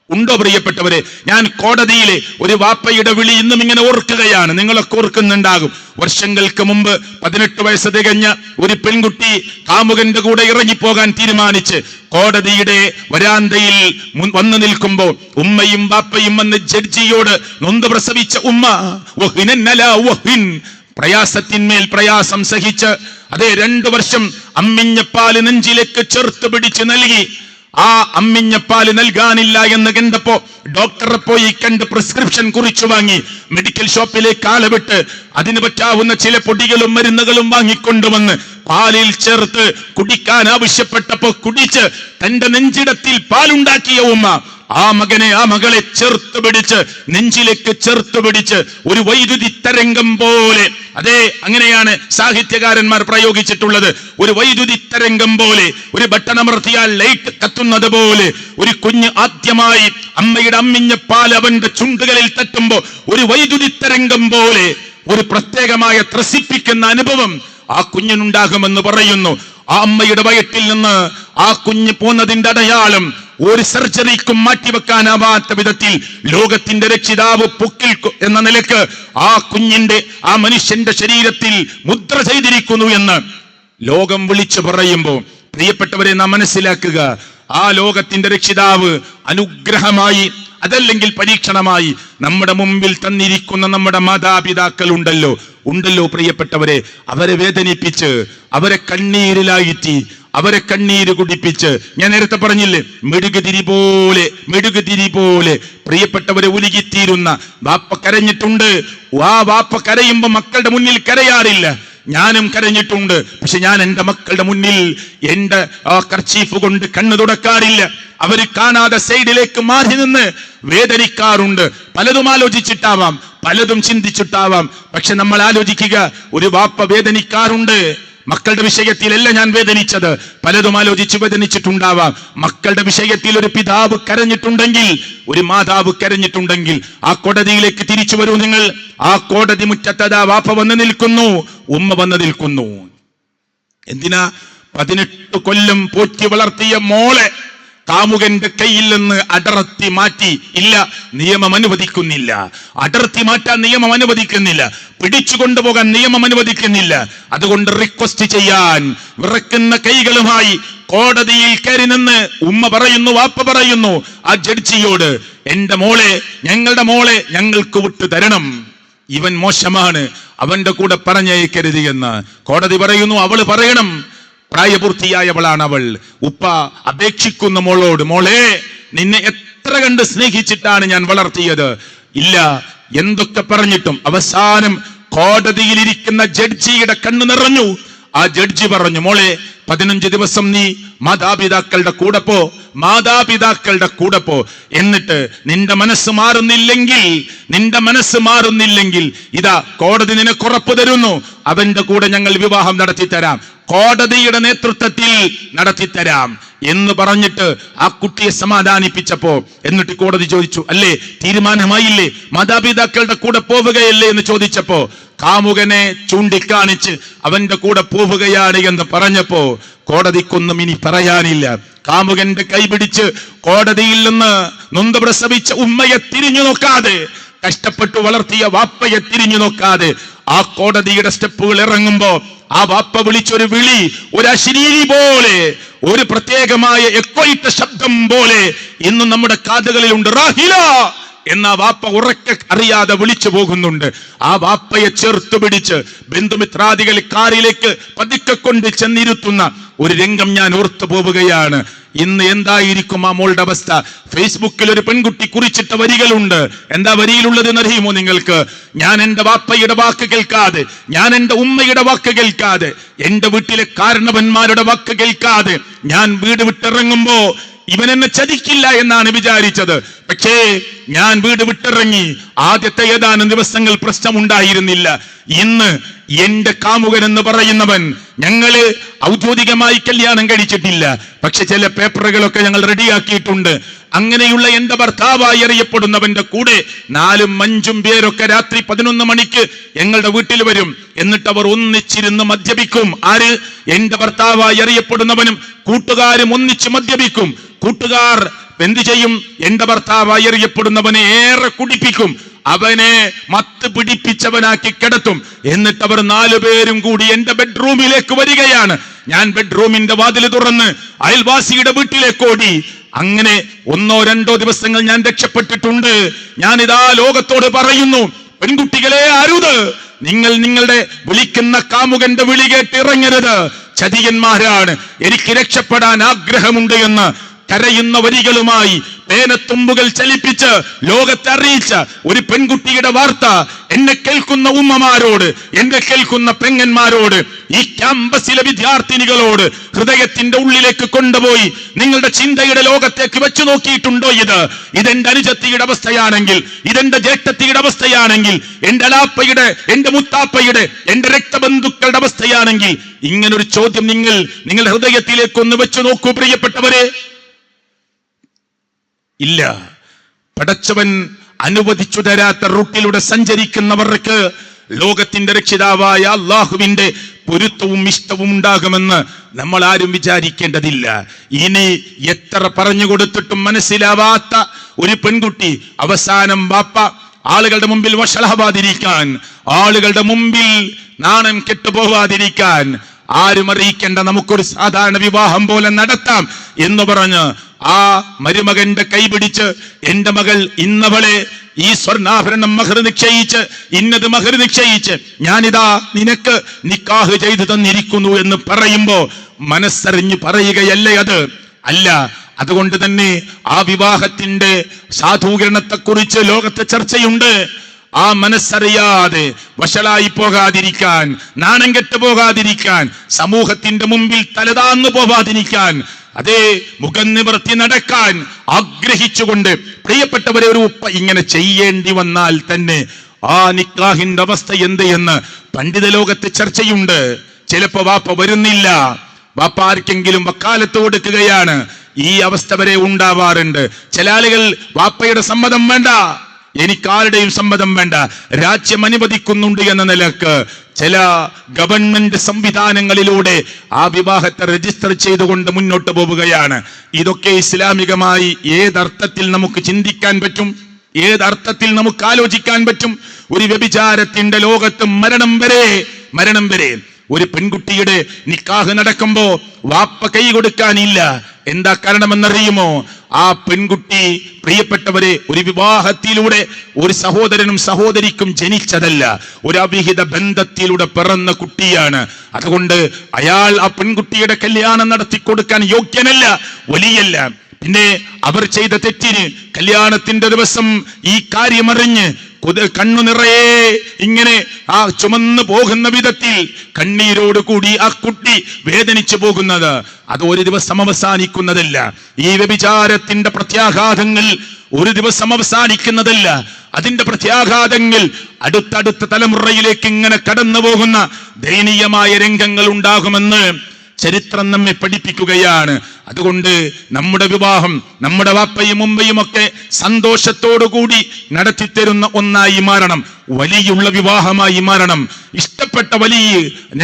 ഉണ്ടോ പ്രിയപ്പെട്ടവരെ? ഞാൻ കോടതിയിലെ ഒരു വാപ്പയുടെ വിളി ഇന്നും ഇങ്ങനെ ഓർക്കുകയാണ്. നിങ്ങളൊക്കെ ഓർക്കുന്നുണ്ടാകും. വർഷങ്ങൾക്ക് മുമ്പ് 18 വയസ്സ് തികഞ്ഞ ഒരു പെൺകുട്ടി കാമുകന്റെ കൂടെ ഇറങ്ങിപ്പോകാൻ തീരുമാനിച്ച് കോടതിയുടെ വരാന്തയിൽ വന്നു നിൽക്കുമ്പോൾ ഉമ്മയും വാപ്പയും വന്ന് ജഡ്ജിയോട് നൊന്ത് പ്രസവിച്ച ഉമ്മ പ്രയാസത്തിന്മേൽ പ്രയാസം സഹിച്ച് അതേ 2 വർഷം അമ്മിഞ്ഞപ്പാല് നെഞ്ചിലേക്ക് ചേർത്ത് പിടിച്ച് നൽകി. ആ അമ്മിഞ്ഞപ്പാല് നൽകാനില്ല എന്ന് കണ്ടപ്പോ ഡോക്ടറെ പോയി കണ്ട് പ്രിസ്ക്രിപ്ഷൻ കുറിച്ചു വാങ്ങി മെഡിക്കൽ ഷോപ്പിലേക്ക് ആളെ വിട്ട് അതിന് പറ്റാവുന്ന ചില പൊടികളും മരുന്നുകളും വാങ്ങിക്കൊണ്ടുവന്ന് പാലിൽ ചേർത്ത് കുടിക്കാൻ ആവശ്യപ്പെട്ടപ്പോ കുടിച്ച് തന്റെ നെഞ്ചിടത്തിൽ പാലുണ്ടാക്കിയ ഉമ്മ ആ മകനെ ആ മകളെ ചേർത്ത് പിടിച്ച് നെഞ്ചിലേക്ക് ചേർത്ത് പിടിച്ച് ഒരു വൈദ്യുതി തരംഗം പോലെ, അതെ അങ്ങനെയാണ് സാഹിത്യകാരന്മാർ പ്രയോഗിച്ചിട്ടുള്ളത്, ഒരു വൈദ്യുതി തരംഗം പോലെ, ഒരു ബട്ടണമർത്തിയാൽ ലൈറ്റ് കത്തുന്നത് പോലെ ഒരു കുഞ്ഞ് ആദ്യമായി അമ്മയുടെ അമ്മിഞ്ഞ പാൽ അവന്റെ ചുണ്ടുകളിൽ തട്ടുമ്പോ ഒരു വൈദ്യുതി തരംഗം പോലെ ഒരു പ്രത്യേകമായ ത്രസിപ്പിക്കുന്ന അനുഭവം ആ കുഞ്ഞിനുണ്ടാകുമെന്ന് പറയുന്നു. ആ അമ്മയുടെ വയറ്റിൽ നിന്ന് ആ കുഞ്ഞ് പോന്നതിന്റെ അടയാളം ഒരു സർജറിക്കും മാറ്റിവെക്കാനാവാത്ത വിധത്തിൽ ലോകത്തിന്റെ രക്ഷിതാവ് പൊക്കിൽ എന്ന നിലക്ക് ആ കുഞ്ഞിന്റെ ആ മനുഷ്യന്റെ ശരീരത്തിൽ മുദ്ര ചെയ്തിരിക്കുന്നു എന്ന് ലോകം വിളിച്ചു പറയുമ്പോൾ പ്രിയപ്പെട്ടവരെ നാം മനസ്സിലാക്കുക, ആ ലോകത്തിന്റെ രക്ഷിതാവ് അനുഗ്രഹമായി അതല്ലെങ്കിൽ പരീക്ഷണമായി നമ്മുടെ മുമ്പിൽ തന്നിരിക്കുന്ന നമ്മുടെ മാതാപിതാക്കൾ ഉണ്ടല്ലോ പ്രിയപ്പെട്ടവരെ, അവരെ വേദനിപ്പിച്ച് അവരെ കണ്ണീരിലായിറ്റി അവരെ കണ്ണീര് കുടിപ്പിച്ച്, ഞാൻ നേരത്തെ പറഞ്ഞില്ലേ, മെഴുകുതിരി പോലെ പ്രിയപ്പെട്ടവരെ ഉരുകിത്തീരുന്ന വാപ്പ കരഞ്ഞിട്ടുണ്ട്. ആ വാപ്പ കരയുമ്പോ മക്കളുടെ മുന്നിൽ കരയാറില്ല. ഞാനും കരഞ്ഞിട്ടുണ്ട്. പക്ഷെ ഞാൻ എന്റെ മക്കളുടെ മുന്നിൽ എന്റെ ആ കർച്ചീഫ് കൊണ്ട് കണ്ണു തുടക്കാറില്ല. അവര് കാണാതെ സൈഡിലേക്ക് മാറി നിന്ന് വേദനിക്കാറുണ്ട്. പലതും ആലോചിച്ചിട്ടാവാം, പലതും ചിന്തിച്ചിട്ടാവാം. പക്ഷെ നമ്മൾ ആലോചിക്കുക, ഒരു വാപ്പ വേദനിക്കാറുണ്ട്. മക്കളുടെ വിഷയത്തിലല്ല ഞാൻ വേദനിച്ചത്, പലതും ആലോചിച്ച് വേദനിച്ചിട്ടുണ്ടാവാം. മക്കളുടെ വിഷയത്തിൽ ഒരു പിതാവ് കരഞ്ഞിട്ടുണ്ടെങ്കിൽ, ഒരു മാതാവ് കരഞ്ഞിട്ടുണ്ടെങ്കിൽ, ആ കോടതിയിലേക്ക് തിരിച്ചു വരൂ നിങ്ങൾ. ആ കോടതി മുറ്റത്തതാ വാപ്പ വന്ന് നിൽക്കുന്നു, ഉമ്മ വന്ന് നിൽക്കുന്നു. എന്തിനാ? 18 കൊല്ലം പോറ്റി വളർത്തിയ മോളെ കാമുകന്റെ കയ്യിൽ നിന്ന് അടർത്തി മാറ്റി. ഇല്ല, നിയമം അനുവദിക്കുന്നില്ല. അടർത്തി മാറ്റാൻ നിയമം അനുവദിക്കുന്നില്ല. പിടിച്ചു കൊണ്ടുപോകാൻ നിയമം അനുവദിക്കുന്നില്ല. അതുകൊണ്ട് റിക്വസ്റ്റ് ചെയ്യാൻ വിറക്കുന്ന കൈകളുമായി കോടതിയിൽ കയറി നിന്ന് ഉമ്മ പറയുന്നു, വാപ്പ പറയുന്നു ആ ജഡ്ജിയോട്, എന്റെ മോളെ, ഞങ്ങളുടെ മോളെ ഞങ്ങൾക്ക് വിട്ടു തരണം, ഇവൻ മോശമാണ്, അവന്റെ കൂടെ പറഞ്ഞയക്കരുത് എന്ന്. കോടതി പറയുന്നു, അവള് പറയണം, പ്രായപൂർത്തിയായവളാണ് അവൾ. ഉപ്പ അപേക്ഷിക്കുന്ന മോളോട്, മോളെ, നിന്നെ എത്ര കണ്ട് സ്നേഹിച്ചിട്ടാണ് ഞാൻ വളർത്തിയത്. ഇല്ല, എന്തൊക്കെ പറഞ്ഞിട്ടും അവസാനം കോടതിയിലിരിക്കുന്ന ജഡ്ജിയുടെ കണ്ണു നിറഞ്ഞു. ആ ജഡ്ജി പറഞ്ഞു, മോളെ, 15 ദിവസം നീ മാതാപിതാക്കളുടെ കൂടെ പോ. എന്നിട്ട് നിന്റെ മനസ്സ് മാറുന്നില്ലെങ്കിൽ ഇതാ കോടതി നിനക്ക് ഉറപ്പ് തരുന്നു, അവന്റെ കൂടെ ഞങ്ങൾ വിവാഹം നടത്തിത്തരാം, കോടതിയുടെ നേതൃത്വത്തിൽ നടത്തിത്തരാം എന്ന് പറഞ്ഞിട്ട് ആ കുട്ടിയെ സമാധാനിപ്പിച്ചപ്പോ, എന്നിട്ട് കോടതി ചോദിച്ചു, അല്ലേ, തീരുമാനമായില്ലേ, മാതാപിതാക്കളുടെ കൂടെ പോവുകയല്ലേ എന്ന് ചോദിച്ചപ്പോ കാമുകനെ ചൂണ്ടിക്കാണിച്ച് അവന്റെ കൂടെ പോവുകയാണ് എന്ന് പറഞ്ഞപ്പോ കോടതിക്കൊന്നും ഇനി പറയാനില്ല. കാമുകന്റെ കൈപിടിച്ച് കോടതിയിൽ നിന്ന് നൊന്ത് പ്രസവിച്ച ഉമ്മയെ തിരിഞ്ഞു നോക്കാതെ, കഷ്ടപ്പെട്ടു വളർത്തിയ വാപ്പയെ തിരിഞ്ഞു നോക്കാതെ ആ കോടതിയുടെ സ്റ്റെപ്പുകൾ ഇറങ്ങുമ്പോ ആ വാപ്പ വിളിച്ചൊരു വിളി, ഒരു അശരീരി പോലെ, ഒരു പ്രത്യേകമായ എക്കോയിട്ട ശബ്ദം പോലെ ഇന്നും നമ്മുടെ കാതുകളിലുണ്ട്. റാഹില എന്ന വാപ്പ ഉറക്കെ അറിയാതെ വിളിച്ചു പോകുന്നുണ്ട്. ആ വാപ്പയെ ചേർത്ത് പിടിച്ച് ബന്ധുമിത്രാദികൾ കാറിലേക്ക് പതുക്കെ കൊണ്ട് ചെന്നിരുത്തുന്ന ഒരു രംഗം ഞാൻ ഓർത്തു പോവുകയാണ്. ഇന്ന് എന്തായിരിക്കും ആ മോളുടെ അവസ്ഥ? ഫേസ്ബുക്കിൽ ഒരു പെൺകുട്ടി കുറിച്ചിട്ട വരികളുണ്ട്. എന്താ വരിയിലുള്ളത് എന്നറിയുമോ നിങ്ങൾക്ക്? ഞാൻ എന്റെ വാപ്പയുടെ വാക്ക് കേൾക്കാതെ, ഞാൻ എന്റെ ഉമ്മയുടെ വാക്ക് കേൾക്കാതെ, എന്റെ വീട്ടിലെ കാരണവന്മാരുടെ വാക്ക് കേൾക്കാതെ ഞാൻ വീട് വിട്ടിറങ്ങുമ്പോ ഇവൻ എന്നെ ചതിക്കില്ല എന്നാണ് വിചാരിച്ചത്. പക്ഷേ ഞാൻ വീട് വിട്ടിറങ്ങി ആദ്യത്തെ ഏതാനും ദിവസങ്ങൾ പ്രശ്നമുണ്ടായിരുന്നില്ല. ഇന്ന് എന്റെ കാമുകൻ എന്ന് പറയുന്നവൻ, ഞങ്ങള് ഔദ്യോഗികമായി കല്യാണം കഴിച്ചിട്ടില്ല, പക്ഷെ ചില പേപ്പറുകളൊക്കെ ഞങ്ങൾ റെഡിയാക്കിയിട്ടുണ്ട്. അങ്ങനെയുള്ള എന്റെ ഭർത്താവായി അറിയപ്പെടുന്നവന്റെ കൂടെ 4-5 പേരൊക്കെ രാത്രി 11 മണിക്ക് ഞങ്ങളുടെ വീട്ടിൽ വരും. എന്നിട്ട് അവർ ഒന്നിച്ചിരുന്ന് മദ്യപിക്കും. ആര്? എന്റെ ഭർത്താവായി അറിയപ്പെടുന്നവനും കൂട്ടുകാരും ഒന്നിച്ച് മദ്യപിക്കും. കൂട്ടുകാർ എന്ത് ചെയ്യും? എന്റെ ഭർത്താവായി അറിയപ്പെടുന്നവനെ ഏറെ കുടിപ്പിക്കും, അവനെ മത്ത് പിടിപ്പിച്ചവനാക്കി കിടത്തും. എന്നിട്ട് അവർ 4 പേരും കൂടി എന്റെ ബെഡ്റൂമിലേക്ക് വരികയാണ്. ഞാൻ ബെഡ്റൂമിന്റെ വാതിൽ തുറന്ന് അയൽവാസിയുടെ വീട്ടിലേക്ക് ഓടി. അങ്ങനെ 1-2 ദിവസങ്ങൾ ഞാൻ രക്ഷപ്പെട്ടിട്ടുണ്ട്. ഞാനിതാ ലോകത്തോട് പറയുന്നു, പെൺകുട്ടികളെ അരുത്, നിങ്ങൾ നിങ്ങളുടെ വിളിക്കുന്ന കാമുകന്റെ വിളി കേട്ട് ഇറങ്ങരുത്. ചതിയന്മാരാണ്. എനിക്ക് രക്ഷപ്പെടാൻ ആഗ്രഹമുണ്ട് എന്ന് കരയുന്ന വരികളുമായി പേനത്തുമ്പുകൾ ചലിപ്പിച്ച് ലോകത്തെ അറിയിച്ച ഒരു പെൺകുട്ടിയുടെ വാർത്ത എന്നെ കേൾക്കുന്ന ഉമ്മമാരോട്, എന്നെ കേൾക്കുന്ന പെങ്ങന്മാരോട്, ഈ ക്യാമ്പസിലെ വിദ്യാർത്ഥിനികളോട് ഹൃദയത്തിന്റെ ഉള്ളിലേക്ക് കൊണ്ടുപോയി നിങ്ങളുടെ ചിന്തയുടെ ലോകത്തേക്ക് വെച്ചു നോക്കിയിട്ടുണ്ടോ? ഇതെന്റെ അനുജത്തിയുടെ അവസ്ഥയാണെങ്കിൽ, ഇതെന്റെ ജേഷ്ഠത്തിയുടെ അവസ്ഥയാണെങ്കിൽ, എന്റെ അലാപ്പയുടെ, എന്റെ മുത്താപ്പയുടെ, എന്റെ രക്തബന്ധുക്കളുടെ അവസ്ഥയാണെങ്കിൽ, ഇങ്ങനൊരു ചോദ്യം നിങ്ങളുടെ ഹൃദയത്തിലേക്ക് ഒന്ന് വെച്ചു നോക്കൂ പ്രിയപ്പെട്ടവരെ. ഇല്ല. പടച്ചവൻ അനുവദിച്ചു തരാത്ത റൂട്ടിലൂടെ സഞ്ചരിക്കുന്നവർക്ക് ലോകത്തിന്റെ രക്ഷിതാവായ അള്ളാഹുവിന്റെ പൊരുത്തവും ഇഷ്ടവും ഉണ്ടാകുമെന്ന് നമ്മൾ ആരും വിചാരിക്കേണ്ടതില്ല. ഇനി എത്ര പറഞ്ഞു കൊടുത്തിട്ടും മനസ്സിലാവാത്ത ഒരു പെൺകുട്ടി അവസാനം വാപ്പ ആളുകളുടെ മുമ്പിൽ വഷളാവാതിരിക്കാൻ, ആളുകളുടെ മുമ്പിൽ നാണം കെട്ടുപോവാതിരിക്കാൻ, ആരും അറിയിക്കേണ്ട, നമുക്കൊരു സാധാരണ വിവാഹം പോലെ നടത്താം എന്ന് പറഞ്ഞ് ആ മരുമകന്റെ കൈപിടിച്ച്, എന്റെ മകൾ ഇന്നവളെ ഈ സ്വർണ്ണാഭരണം മഹർ നിശ്ചയിച്ച്, ഇന്നത് മഹർ നിശ്ചയിച്ച് ഞാനിതാ നിനക്ക് നിക്കാഹ് ചെയ്തു തന്നിരിക്കുന്നു എന്ന് പറയുമ്പോ മനസ്സറിഞ്ഞ് പറയുകയല്ലേ അത്? അല്ല. അതുകൊണ്ട് തന്നെ ആ വിവാഹത്തിന്റെ സാധൂകരണത്തെക്കുറിച്ച് ലോകത്തെ ചർച്ചയുണ്ട്. ആ മനസ്സറിയാതെ വഷളായി പോകാതിരിക്കാൻ, നാണം കെട്ടു പോകാതിരിക്കാൻ, സമൂഹത്തിന്റെ മുമ്പിൽ തലതാന്നു പോകാതിരിക്കാൻ, അതേ മുഖം നിവർത്തി നടക്കാൻ ആഗ്രഹിച്ചുകൊണ്ട് പ്രിയപ്പെട്ടവരെ, ഒരു ഉപ്പ ഇങ്ങനെ ചെയ്യേണ്ടി വന്നാൽ തന്നെ ആ നിക്കാഹിന്റെ അവസ്ഥ എന്ത് എന്ന് പണ്ഡിത ലോകത്ത് ചർച്ചയുണ്ട്. ചിലപ്പോ വാപ്പ വരുന്നില്ല, വാപ്പ ആർക്കെങ്കിലും വക്കാലത്ത് കൊടുക്കുകയാണ്. ഈ അവസ്ഥ വരെ ഉണ്ടാവാറുണ്ട്. ചില ആളുകൾ വാപ്പയുടെ സമ്മതം വേണ്ട, എനിക്കാരുടെയും സമ്മതം വേണ്ട, രാജ്യം അനുവദിക്കുന്നുണ്ട് എന്ന നിലക്ക് ചില ഗവൺമെന്റ് സംവിധാനങ്ങളിലൂടെ ആ വിവാഹത്തെ രജിസ്റ്റർ ചെയ്തുകൊണ്ട് മുന്നോട്ട് പോവുകയാണ്. ഇതൊക്കെ ഇസ്ലാമികമായി ഏതർത്ഥത്തിൽ നമുക്ക് ചിന്തിക്കാൻ പറ്റും? ഏതർത്ഥത്തിൽ നമുക്ക് ആലോചിക്കാൻ പറ്റും? ഒരു വ്യഭിചാരത്തിന്റെ ലോകത്ത് മരണം വരെ ഒരു പെൺകുട്ടിയുടെ നിക്കാഹ് നടക്കുമ്പോ വാപ്പ കൈ കൊടുക്കാനില്ല. എന്താ കാരണമെന്നറിയുമോ? ആ പെൺകുട്ടി, പ്രിയപ്പെട്ടവരെ, ഒരു വിവാഹത്തിലൂടെ ഒരു സഹോദരനും സഹോദരിക്കും ജനിച്ചതല്ല, ഒരു അവിഹിത ബന്ധത്തിലൂടെ പിറന്ന കുട്ടിയാണ്. അതുകൊണ്ട് അയാൾ ആ പെൺകുട്ടിയുടെ കല്യാണം നടത്തി കൊടുക്കാൻ യോഗ്യനല്ല, വലിയല്ല. പിന്നെ അവർ ചെയ്ത തെറ്റിന് കല്യാണത്തിന്റെ ദിവസം ഈ കാര്യമറിഞ്ഞ് കണ്ണു നിറയെ ഇങ്ങനെ ആ ചുമന്നു പോകുന്ന വിധത്തിൽ കണ്ണീരോട് കൂടി ആ കുട്ടി വേദനിച്ചു പോകുന്നത്, അത് ഒരു ദിവസം അവസാനിക്കുന്നതല്ല. ഈ വ്യഭിചാരത്തിന്റെ പ്രത്യാഘാതങ്ങൾ ഒരു ദിവസം അവസാനിക്കുന്നതല്ല. അതിന്റെ പ്രത്യാഘാതങ്ങൾ അടുത്തടുത്ത തലമുറയിലേക്ക് ഇങ്ങനെ കടന്നു പോകുന്ന ദയനീയമായ രംഗങ്ങൾ ഉണ്ടാകുമെന്ന് ചരിത്രം നമ്മെ പഠിപ്പിക്കുകയാണ്. അതുകൊണ്ട് നമ്മുടെ വിവാഹം നമ്മുടെ വാപ്പയും ഉമ്മയും ഒക്കെ സന്തോഷത്തോടുകൂടി നടത്തിത്തരുന്ന ഒന്നായി മാറണം, വലിയുള്ള വിവാഹമായി മാറണം. ഇഷ്ടപ്പെട്ട വലിയ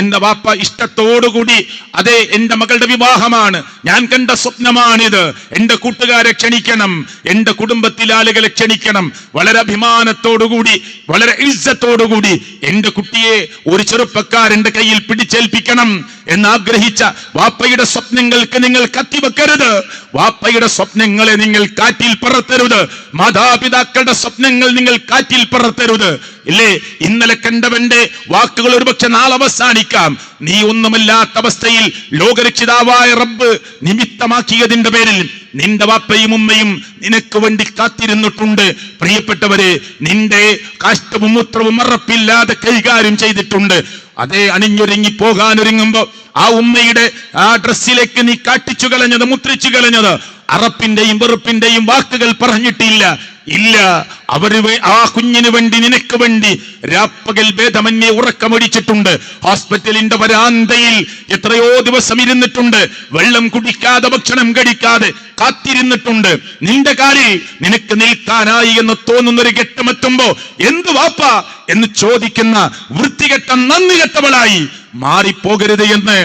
എന്റെ വാപ്പ ഇഷ്ടത്തോടുകൂടി, അതെ എന്റെ മകളുടെ വിവാഹമാണ്, ഞാൻ കണ്ട സ്വപ്നമാണിത്, എന്റെ കൂട്ടുകാരെ ക്ഷണിക്കണം, എന്റെ കുടുംബത്തിലെ ആളുകളെ ക്ഷണിക്കണം, വളരെ അഭിമാനത്തോടുകൂടി വളരെ ഇസ്സത്തോടുകൂടി എന്റെ കുട്ടിയെ ഒരു ചെറുപ്പക്കാരന്റെ കയ്യിൽ പിടിച്ചേൽപ്പിക്കണം എന്നാഗ്രഹിച്ച വാപ്പയുടെ സ്വപ്നങ്ങൾക്ക് നിങ്ങൾ കത്തിവെക്കരുത്. വാപ്പയുടെ സ്വപ്നങ്ങളെ നിങ്ങൾ കാറ്റിൽ പറത്തരുത്. മാതാപിതാക്കളുടെ സ്വപ്നങ്ങൾ നിങ്ങൾ കാറ്റിൽ പറത്തരുത്. ഇല്ലേ, ഇന്നലെ കണ്ടവന്റെ വാക്കുകൾ ഒരുപക്ഷെ നാളെ അവസാനിക്കാം. നീ ഒന്നുമല്ലാത്ത അവസ്ഥയിൽ ലോകരക്ഷിതാവായ റബ്ബ് നിമിത്തമാക്കിയതിന്റെ പേരിൽ നിന്റെ വാപ്പയും ഉമ്മയും നിനക്ക് വേണ്ടി കാത്തിരുന്നിട്ടുണ്ട്. പ്രിയപ്പെട്ടവരെ, നിന്റെ കാഷ്ടവും മൂത്രവും മറപ്പില്ലാതെ കൈകാര്യം ചെയ്തിട്ടുണ്ട്. അതേ, അണിഞ്ഞൊരുങ്ങി പോകാനൊരുങ്ങുമ്പോ ആ ഉമ്മയുടെ ആ ഡ്രസ്സിലേക്ക് നീ കാട്ടിച്ചു കളഞ്ഞത്, മുത്രിച്ചു കളഞ്ഞത് അറപ്പിന്റെയും വെറുപ്പിന്റെയും വാക്കുകൾ പറഞ്ഞിട്ടില്ല. ഇല്ല, ആ കുഞ്ഞിന് വേണ്ടി, നിനക്ക് വേണ്ടി രാപ്പകൽ ഭേദമന്യേ ഉറക്കമൊടിച്ചിട്ടുണ്ട്. ഹോസ്പിറ്റലിന്റെ വരാന്തയിൽ എത്രയോ ദിവസം ഇരുന്നിട്ടുണ്ട്. വെള്ളം കുടിക്കാതെ, ഭക്ഷണം കഴിക്കാതെ കാത്തിരുന്നിട്ടുണ്ട്. നിന്റെ കാലിൽ നിനക്ക് നിൽക്കാനായി എന്ന് തോന്നുന്നൊരു ഘട്ടമെത്തുമ്പോ എന്ത് വാപ്പ എന്ന് ചോദിക്കുന്ന വൃത്തികെട്ട നന്ദികെട്ടവളായി മാറിപ്പോകരുത് എന്ന്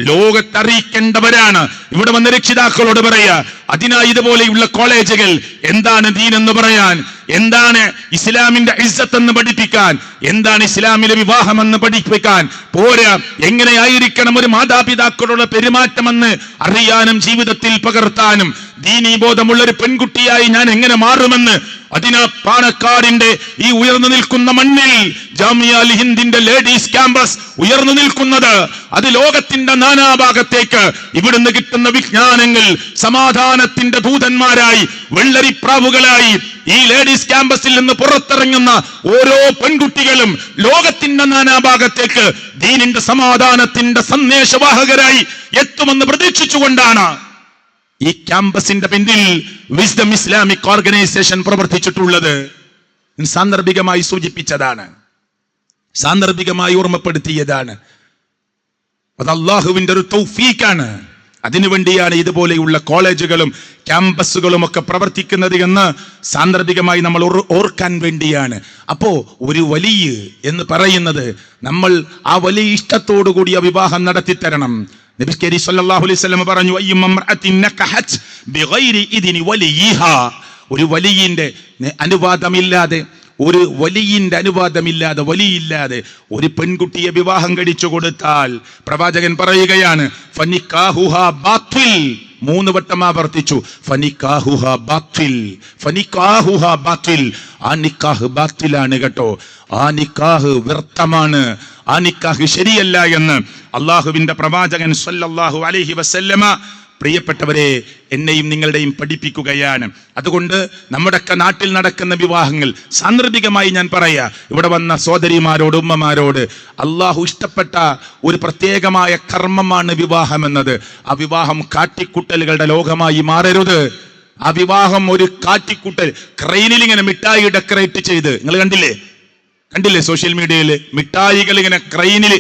ലോകത്തറിയിക്കേണ്ടവരാണ്. ഇവിടെ വന്ന രക്ഷിതാക്കളോട് പറയാ, അതിനായി ഇതുപോലെയുള്ള കോളേജുകൾ എന്താണ് ദീൻ എന്ന് പറയാൻ, എന്താണ് ഇസ്ലാമിന്റെ ഇസ്സത്ത് എന്ന് പഠിപ്പിക്കാൻ, എന്താണ് ഇസ്ലാമിലെ വിവാഹം എന്ന് പഠിപ്പിക്കാൻ പോരാ, എങ്ങനെയായിരിക്കണം ഒരു മാതാപിതാക്കളുടെ പെരുമാറ്റമെന്ന് അറിയാനും ജീവിതത്തിൽ പകർത്താനും, ദീനീ ബോധമുള്ള ഒരു പെൺകുട്ടിയായി ഞാൻ എങ്ങനെ മാറുമെന്ന്, അതിന് പാണക്കാടിന്റെ ഈ ഉയർന്നു നിൽക്കുന്ന മണ്ണിൽ ജാമിയ അൽ ഹിന്ദിന്റെ ലേഡീസ് ക്യാമ്പസ് ഉയർന്നു നിൽക്കുന്നത്, അത് ലോകത്തിന്റെ നാനാഭാഗത്തേക്ക് ഇവിടുന്ന് കിട്ടുന്ന വിജ്ഞാനങ്ങൾ സമാധാനത്തിന്റെ ദൂതന്മാരായി, വെള്ളരിപ്രാവുകളായി ഈ ലേഡീസ് ക്യാമ്പസിൽ നിന്ന് പുറത്തിറങ്ങുന്ന ഓരോ പെൺകുട്ടികളും ലോകത്തിന്റെ നാനാഭാഗത്തേക്ക് ദീനിന്റെ സമാധാനത്തിന്റെ സന്ദേശവാഹകരായി എത്തുമെന്ന് പ്രതീക്ഷിച്ചുകൊണ്ടാണ് ഈ ക്യാമ്പസിന്റെ പിന്നിൽ വിസ്ഡം ഇസ്ലാമിക് ഓർഗനൈസേഷൻ പ്രവർത്തിച്ചിട്ടുള്ളത്. സാന്ദർഭികമായി സൂചിപ്പിച്ചതാണ്, സാന്ദർഭികമായി ഓർമ്മപ്പെടുത്തിയതാണ്. അത് അള്ളാഹുവിന്റെ ഒരു തൗഫീഖാണ്. അതിനുവേണ്ടിയാണ് ഇതുപോലെയുള്ള കോളേജുകളും ക്യാമ്പസുകളും ഒക്കെ പ്രവർത്തിക്കുന്നത് എന്ന് സാന്ദർഭികമായി നമ്മൾ ഓർക്കാൻ വേണ്ടിയാണ്. അപ്പോ ഒരു വലിയ എന്ന് പറയുന്നത് നമ്മൾ ആ വലിയ ഇഷ്ടത്തോടുകൂടി ആ വിവാഹം നടത്തിത്തരണം. നബി കരീം സല്ലല്ലാഹു അലൈഹി വസല്ലം പറഞ്ഞു, അയ്യുമ്മർഅത്തിൻ നകഹത് ബിഗൈരി ഇദ്നി വലിയിഹാ, ഒരു വലിയിന്റെ അനുവാദമില്ലാതെ, ഒരു വലിയിന്റെ അനുവാദമില്ലാതെ, വലിയില്ലാതെ ഒരു പെൺകുട്ടിയെ വിവാഹം കഴിച്ചു കൊടുത്താൽ പ്രവാചകൻ പറയുകയാണ്, ഫനിക്കാഹുഹാ ബാത്തിൽ, 3 വട്ടം ആവർത്തിച്ചു, ഫനിക്കാഹുഹാ ബാത്തിൽ, ഫനിക്കാഹുഹാ ബാത്തിൽ, ആ നിക്കാഹ് ബാത്തിലാണ് കേട്ടോ, ആ നിക്കാഹ് വ്യർത്ഥമാണ്, ആ നിക്കാഹ് ശരിയല്ല എന്ന് അള്ളാഹുവിന്റെ പ്രവാചകൻ സല്ലല്ലാഹു അലൈഹി വസല്ലമ പ്രിയപ്പെട്ടവരെ എന്നെയും നിങ്ങളുടെയും പഠിപ്പിക്കുകയാണ്. അതുകൊണ്ട് നമ്മുടെയൊക്കെ നാട്ടിൽ നടക്കുന്ന വിവാഹങ്ങൾ സാന്ദർഭികമായി ഞാൻ പറയാ, ഇവിടെ വന്ന സോദരിമാരോട്, ഉമ്മമാരോട്, അള്ളാഹു ഇഷ്ടപ്പെട്ട ഒരു പ്രത്യേകമായ കർമ്മമാണ് വിവാഹം എന്നത്. ആ വിവാഹം കാട്ടിക്കുട്ടലുകളുടെ ലോകമായി മാറരുത്. ആ വിവാഹം ഒരു കാട്ടിക്കുട്ടൽ, ക്രെയിനിൽ ഇങ്ങനെ മിഠായി ഡെക്കറേറ്റ് ചെയ്ത്, നിങ്ങൾ കണ്ടില്ലേ സോഷ്യൽ മീഡിയയിൽ മിഠായികൾ ഇങ്ങനെ ക്രെയിനിൽ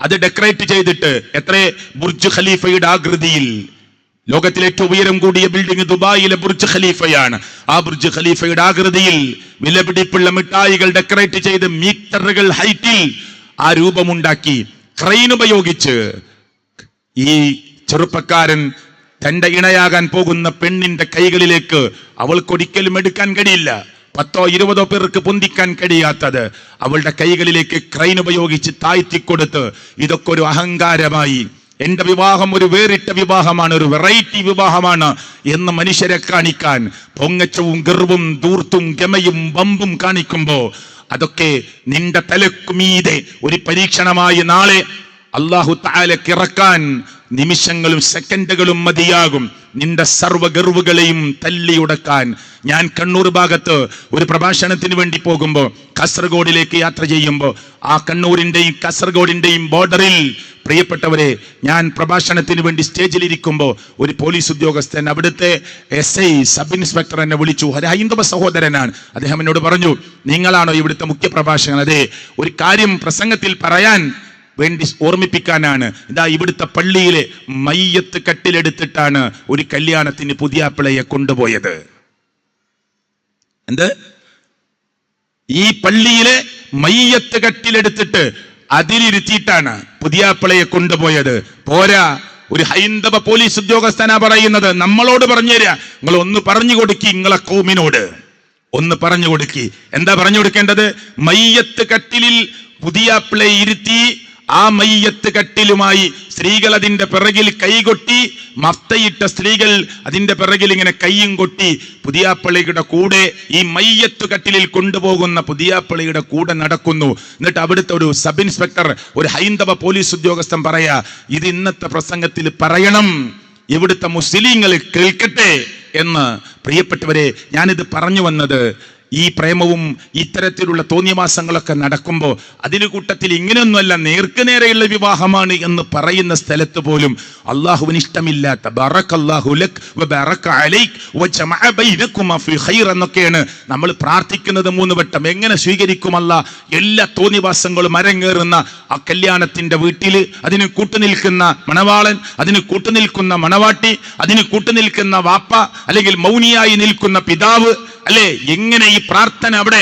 അത് ഡെക്കറേറ്റ് ചെയ്തിട്ട്, എത്ര ബുർജ് ഖലീഫയുടെ ആകൃതിയിൽ, ലോകത്തിലെ ഏറ്റവും ഉയരം കൂടിയ ബിൽഡിംഗ് ദുബായിലെ ബുർജ് ഖലീഫയാണ്. ആ ബുർജ് ഖലീഫയുടെ ആകൃതിയിൽ വിലപിടിപ്പുള്ള മിഠായികൾ ഡെക്കറേറ്റ് ചെയ്ത് മീറ്ററുകൾ ഹൈറ്റിൽ ആ രൂപമുണ്ടാക്കി ക്രെയിൻ ഉപയോഗിച്ച് ഈ ചെറുപ്പക്കാരൻ തന്റെ ഇണയാകാൻ പോകുന്ന പെണ്ണിന്റെ കൈകളിലേക്ക് അവൾക്കൊരിക്കലും എടുക്കാൻ കഴിയില്ല. 10 20 പേർക്ക് പൊന്തിക്കാൻ കഴിയാത്തത് അവളുടെ കൈകളിലേക്ക് ക്രൈൻ ഉപയോഗിച്ച് താഴ്ത്തിക്കൊടുത്ത് ഇതൊക്കെ ഒരു അഹങ്കാരമായി, എന്റെ വിവാഹം ഒരു വേറിട്ട വിവാഹമാണ്, ഒരു വെറൈറ്റി വിവാഹമാണ് എന്ന് മനുഷ്യരെ കാണിക്കാൻ പൊങ്ങച്ചവും ഗർവും ധൂർത്തും ഗമയും വമ്പും കാണിക്കുമ്പോ അതൊക്കെ നിന്റെ തലക്കുമീതെ ഒരു പരീക്ഷണമായി നാളെ അല്ലാഹു തആലക്ക് ഇറക്കാൻ നിമിഷങ്ങളും സെക്കൻഡുകളും മതിയാകും നിന്റെ സർവ്വഗർവുകളെയും തല്ലിയുടക്കാൻ. ഞാൻ കണ്ണൂർ ഭാഗത്ത് ഒരു പ്രഭാഷണത്തിന് വേണ്ടി പോകുമ്പോൾ കാസർഗോഡിലേക്ക് യാത്ര ചെയ്യുമ്പോൾ ആ കണ്ണൂരിന്റെയും കാസർഗോഡിന്റെയും ബോർഡറിൽ പ്രിയപ്പെട്ടവരെ, ഞാൻ പ്രഭാഷണത്തിന് വേണ്ടി സ്റ്റേജിലിരിക്കുമ്പോൾ ഒരു പോലീസ് ഉദ്യോഗസ്ഥൻ, അവിടുത്തെ SI സബ് ഇൻസ്പെക്ടർ എന്നെ വിളിച്ചു. ഒരു ഹൈന്ദവ സഹോദരനാണ്. അദ്ദേഹം എന്നോട് പറഞ്ഞു, നിങ്ങളാണോ ഇവിടുത്തെ മുഖ്യ പ്രഭാഷകൻ? അതെ, ഒരു കാര്യം പ്രസംഗത്തിൽ പറയാൻ വേണ്ടി ഓർമ്മിപ്പിക്കാനാണ്. ഇതാ ഇവിടുത്തെ പള്ളിയിലെ മയ്യത്ത് കട്ടിലെടുത്തിട്ടാണ് ഒരു കല്യാണത്തിന് പുതിയാപ്പിളയെ കൊണ്ടുപോയത്. എന്ത്? ഈ പള്ളിയിലെ മയ്യത്ത് കട്ടിലെടുത്തിട്ട് അതിലിരുത്തിയിട്ടാണ് പുതിയാപ്പിളയെ കൊണ്ടുപോയത്. പോരാ, ഒരു ഹൈന്ദവ പോലീസ് ഉദ്യോഗസ്ഥനാ പറയുന്നത്, നമ്മളോട് പറഞ്ഞു തരാ, നിങ്ങൾ ഒന്ന് പറഞ്ഞു കൊടുക്കി, നിങ്ങളെ കൗമിനോട് ഒന്ന് പറഞ്ഞു കൊടുക്കി. എന്താ പറഞ്ഞു കൊടുക്കേണ്ടത്? മയ്യത്ത് കട്ടിലിൽ പുതിയാപ്പിളയെ ഇരുത്തി ആ മയ്യത്ത് കട്ടിലുമായി സ്ത്രീകൾ അതിന്റെ പിറകിൽ കൈകൊട്ടി, മഫ്തയിട്ട സ്ത്രീകൾ അതിന്റെ പിറകിൽ ഇങ്ങനെ കൈയും കൊട്ടി പുതിയാപ്പള്ളിയുടെ കൂടെ ഈ മയ്യത്ത് കട്ടിലിൽ കൊണ്ടുപോകുന്ന പുതിയാപ്പള്ളിയുടെ കൂടെ നടക്കുന്നു. എന്നിട്ട് അവിടുത്തെ ഒരു സബ് ഇൻസ്പെക്ടർ, ഒരു ഹൈന്ദവ പോലീസ് ഉദ്യോഗസ്ഥൻ പറയാ, ഇത് ഇന്നത്തെ പ്രസംഗത്തിൽ പറയണം, ഇവിടുത്തെ മുസ്ലിങ്ങൾ കേൾക്കട്ടെ എന്ന്. പ്രിയപ്പെട്ടവരെ, ഞാനിത് പറഞ്ഞു വന്നത്, ഈ പ്രേമവും ഇത്തരത്തിലുള്ള തോന്നിയവാസങ്ങളൊക്കെ നടക്കുമ്പോൾ അതിന് കൂട്ടത്തിൽ ഇങ്ങനെയൊന്നുമല്ല, നേർക്കുനേരെയുള്ള വിവാഹമാണ് എന്ന് പറയുന്ന സ്ഥലത്ത് പോലും അള്ളാഹുവിന് ഇഷ്ടമില്ലാത്ത എന്നൊക്കെയാണ് നമ്മൾ പ്രാർത്ഥിക്കുന്നത് 3 വട്ടം. എങ്ങനെ സ്വീകരിക്കുമല്ല എല്ലാ തോന്നിയവാസങ്ങളും അരങ്ങേറുന്ന ആ കല്യാണത്തിന്റെ വീട്ടിൽ അതിന് കൂട്ടുനിൽക്കുന്ന മണവാളൻ, അതിന് കൂട്ടുനിൽക്കുന്ന മണവാട്ടി, അതിന് കൂട്ടുനിൽക്കുന്ന വാപ്പ അല്ലെങ്കിൽ മൗനിയായി നിൽക്കുന്ന പിതാവ്, അല്ലെ? എങ്ങനെ ഈ പ്രാർത്ഥന അവിടെ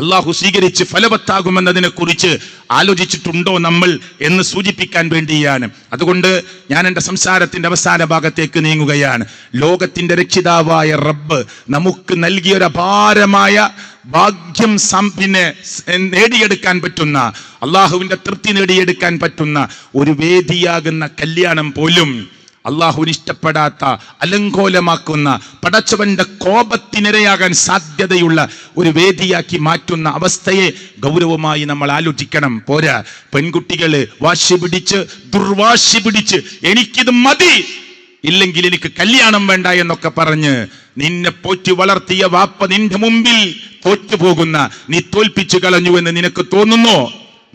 അള്ളാഹു സ്വീകരിച്ച് ഫലവത്താകുമെന്നതിനെ കുറിച്ച് ആലോചിച്ചിട്ടുണ്ടോ നമ്മൾ എന്ന് സൂചിപ്പിക്കാൻ വേണ്ടിയാണ്. അതുകൊണ്ട് ഞാൻ എൻ്റെ സംസാരത്തിന്റെ അവസാന ഭാഗത്തേക്ക് നീങ്ങുകയാണ്. ലോകത്തിന്റെ രക്ഷിതാവായ റബ്ബ് നമുക്ക് നൽകിയൊരു അപാരമായ ഭാഗ്യം പിന്നെ നേടിയെടുക്കാൻ പറ്റുന്ന, അള്ളാഹുവിന്റെ തൃപ്തി നേടിയെടുക്കാൻ പറ്റുന്ന ഒരു വേദിയാകുന്ന കല്യാണം പോലും അള്ളാഹുവിന് ഇഷ്ടപ്പെടാത്ത, അലങ്കോലമാക്കുന്ന, പടച്ചവന്റെ കോപത്തിനിരയാകാൻ സാധ്യതയുള്ള ഒരു വേദിയാക്കി മാറ്റുന്ന അവസ്ഥയെ ഗൗരവമായി നമ്മൾ ആലോചിക്കണം. പോരാ, പെൺകുട്ടികള് വാശി പിടിച്ച് ദുർവാശി പിടിച്ച് എനിക്കിത് മതി, ഇല്ലെങ്കിൽ എനിക്ക് കല്യാണം വേണ്ട എന്നൊക്കെ പറഞ്ഞ് നിന്നെ പോറ്റി വളർത്തിയ വാപ്പ നിന്റെ മുമ്പിൽ തോറ്റുപോകുന്ന, നീ തോൽപ്പിച്ചു കളഞ്ഞു എന്ന് നിനക്ക് തോന്നുന്നോ?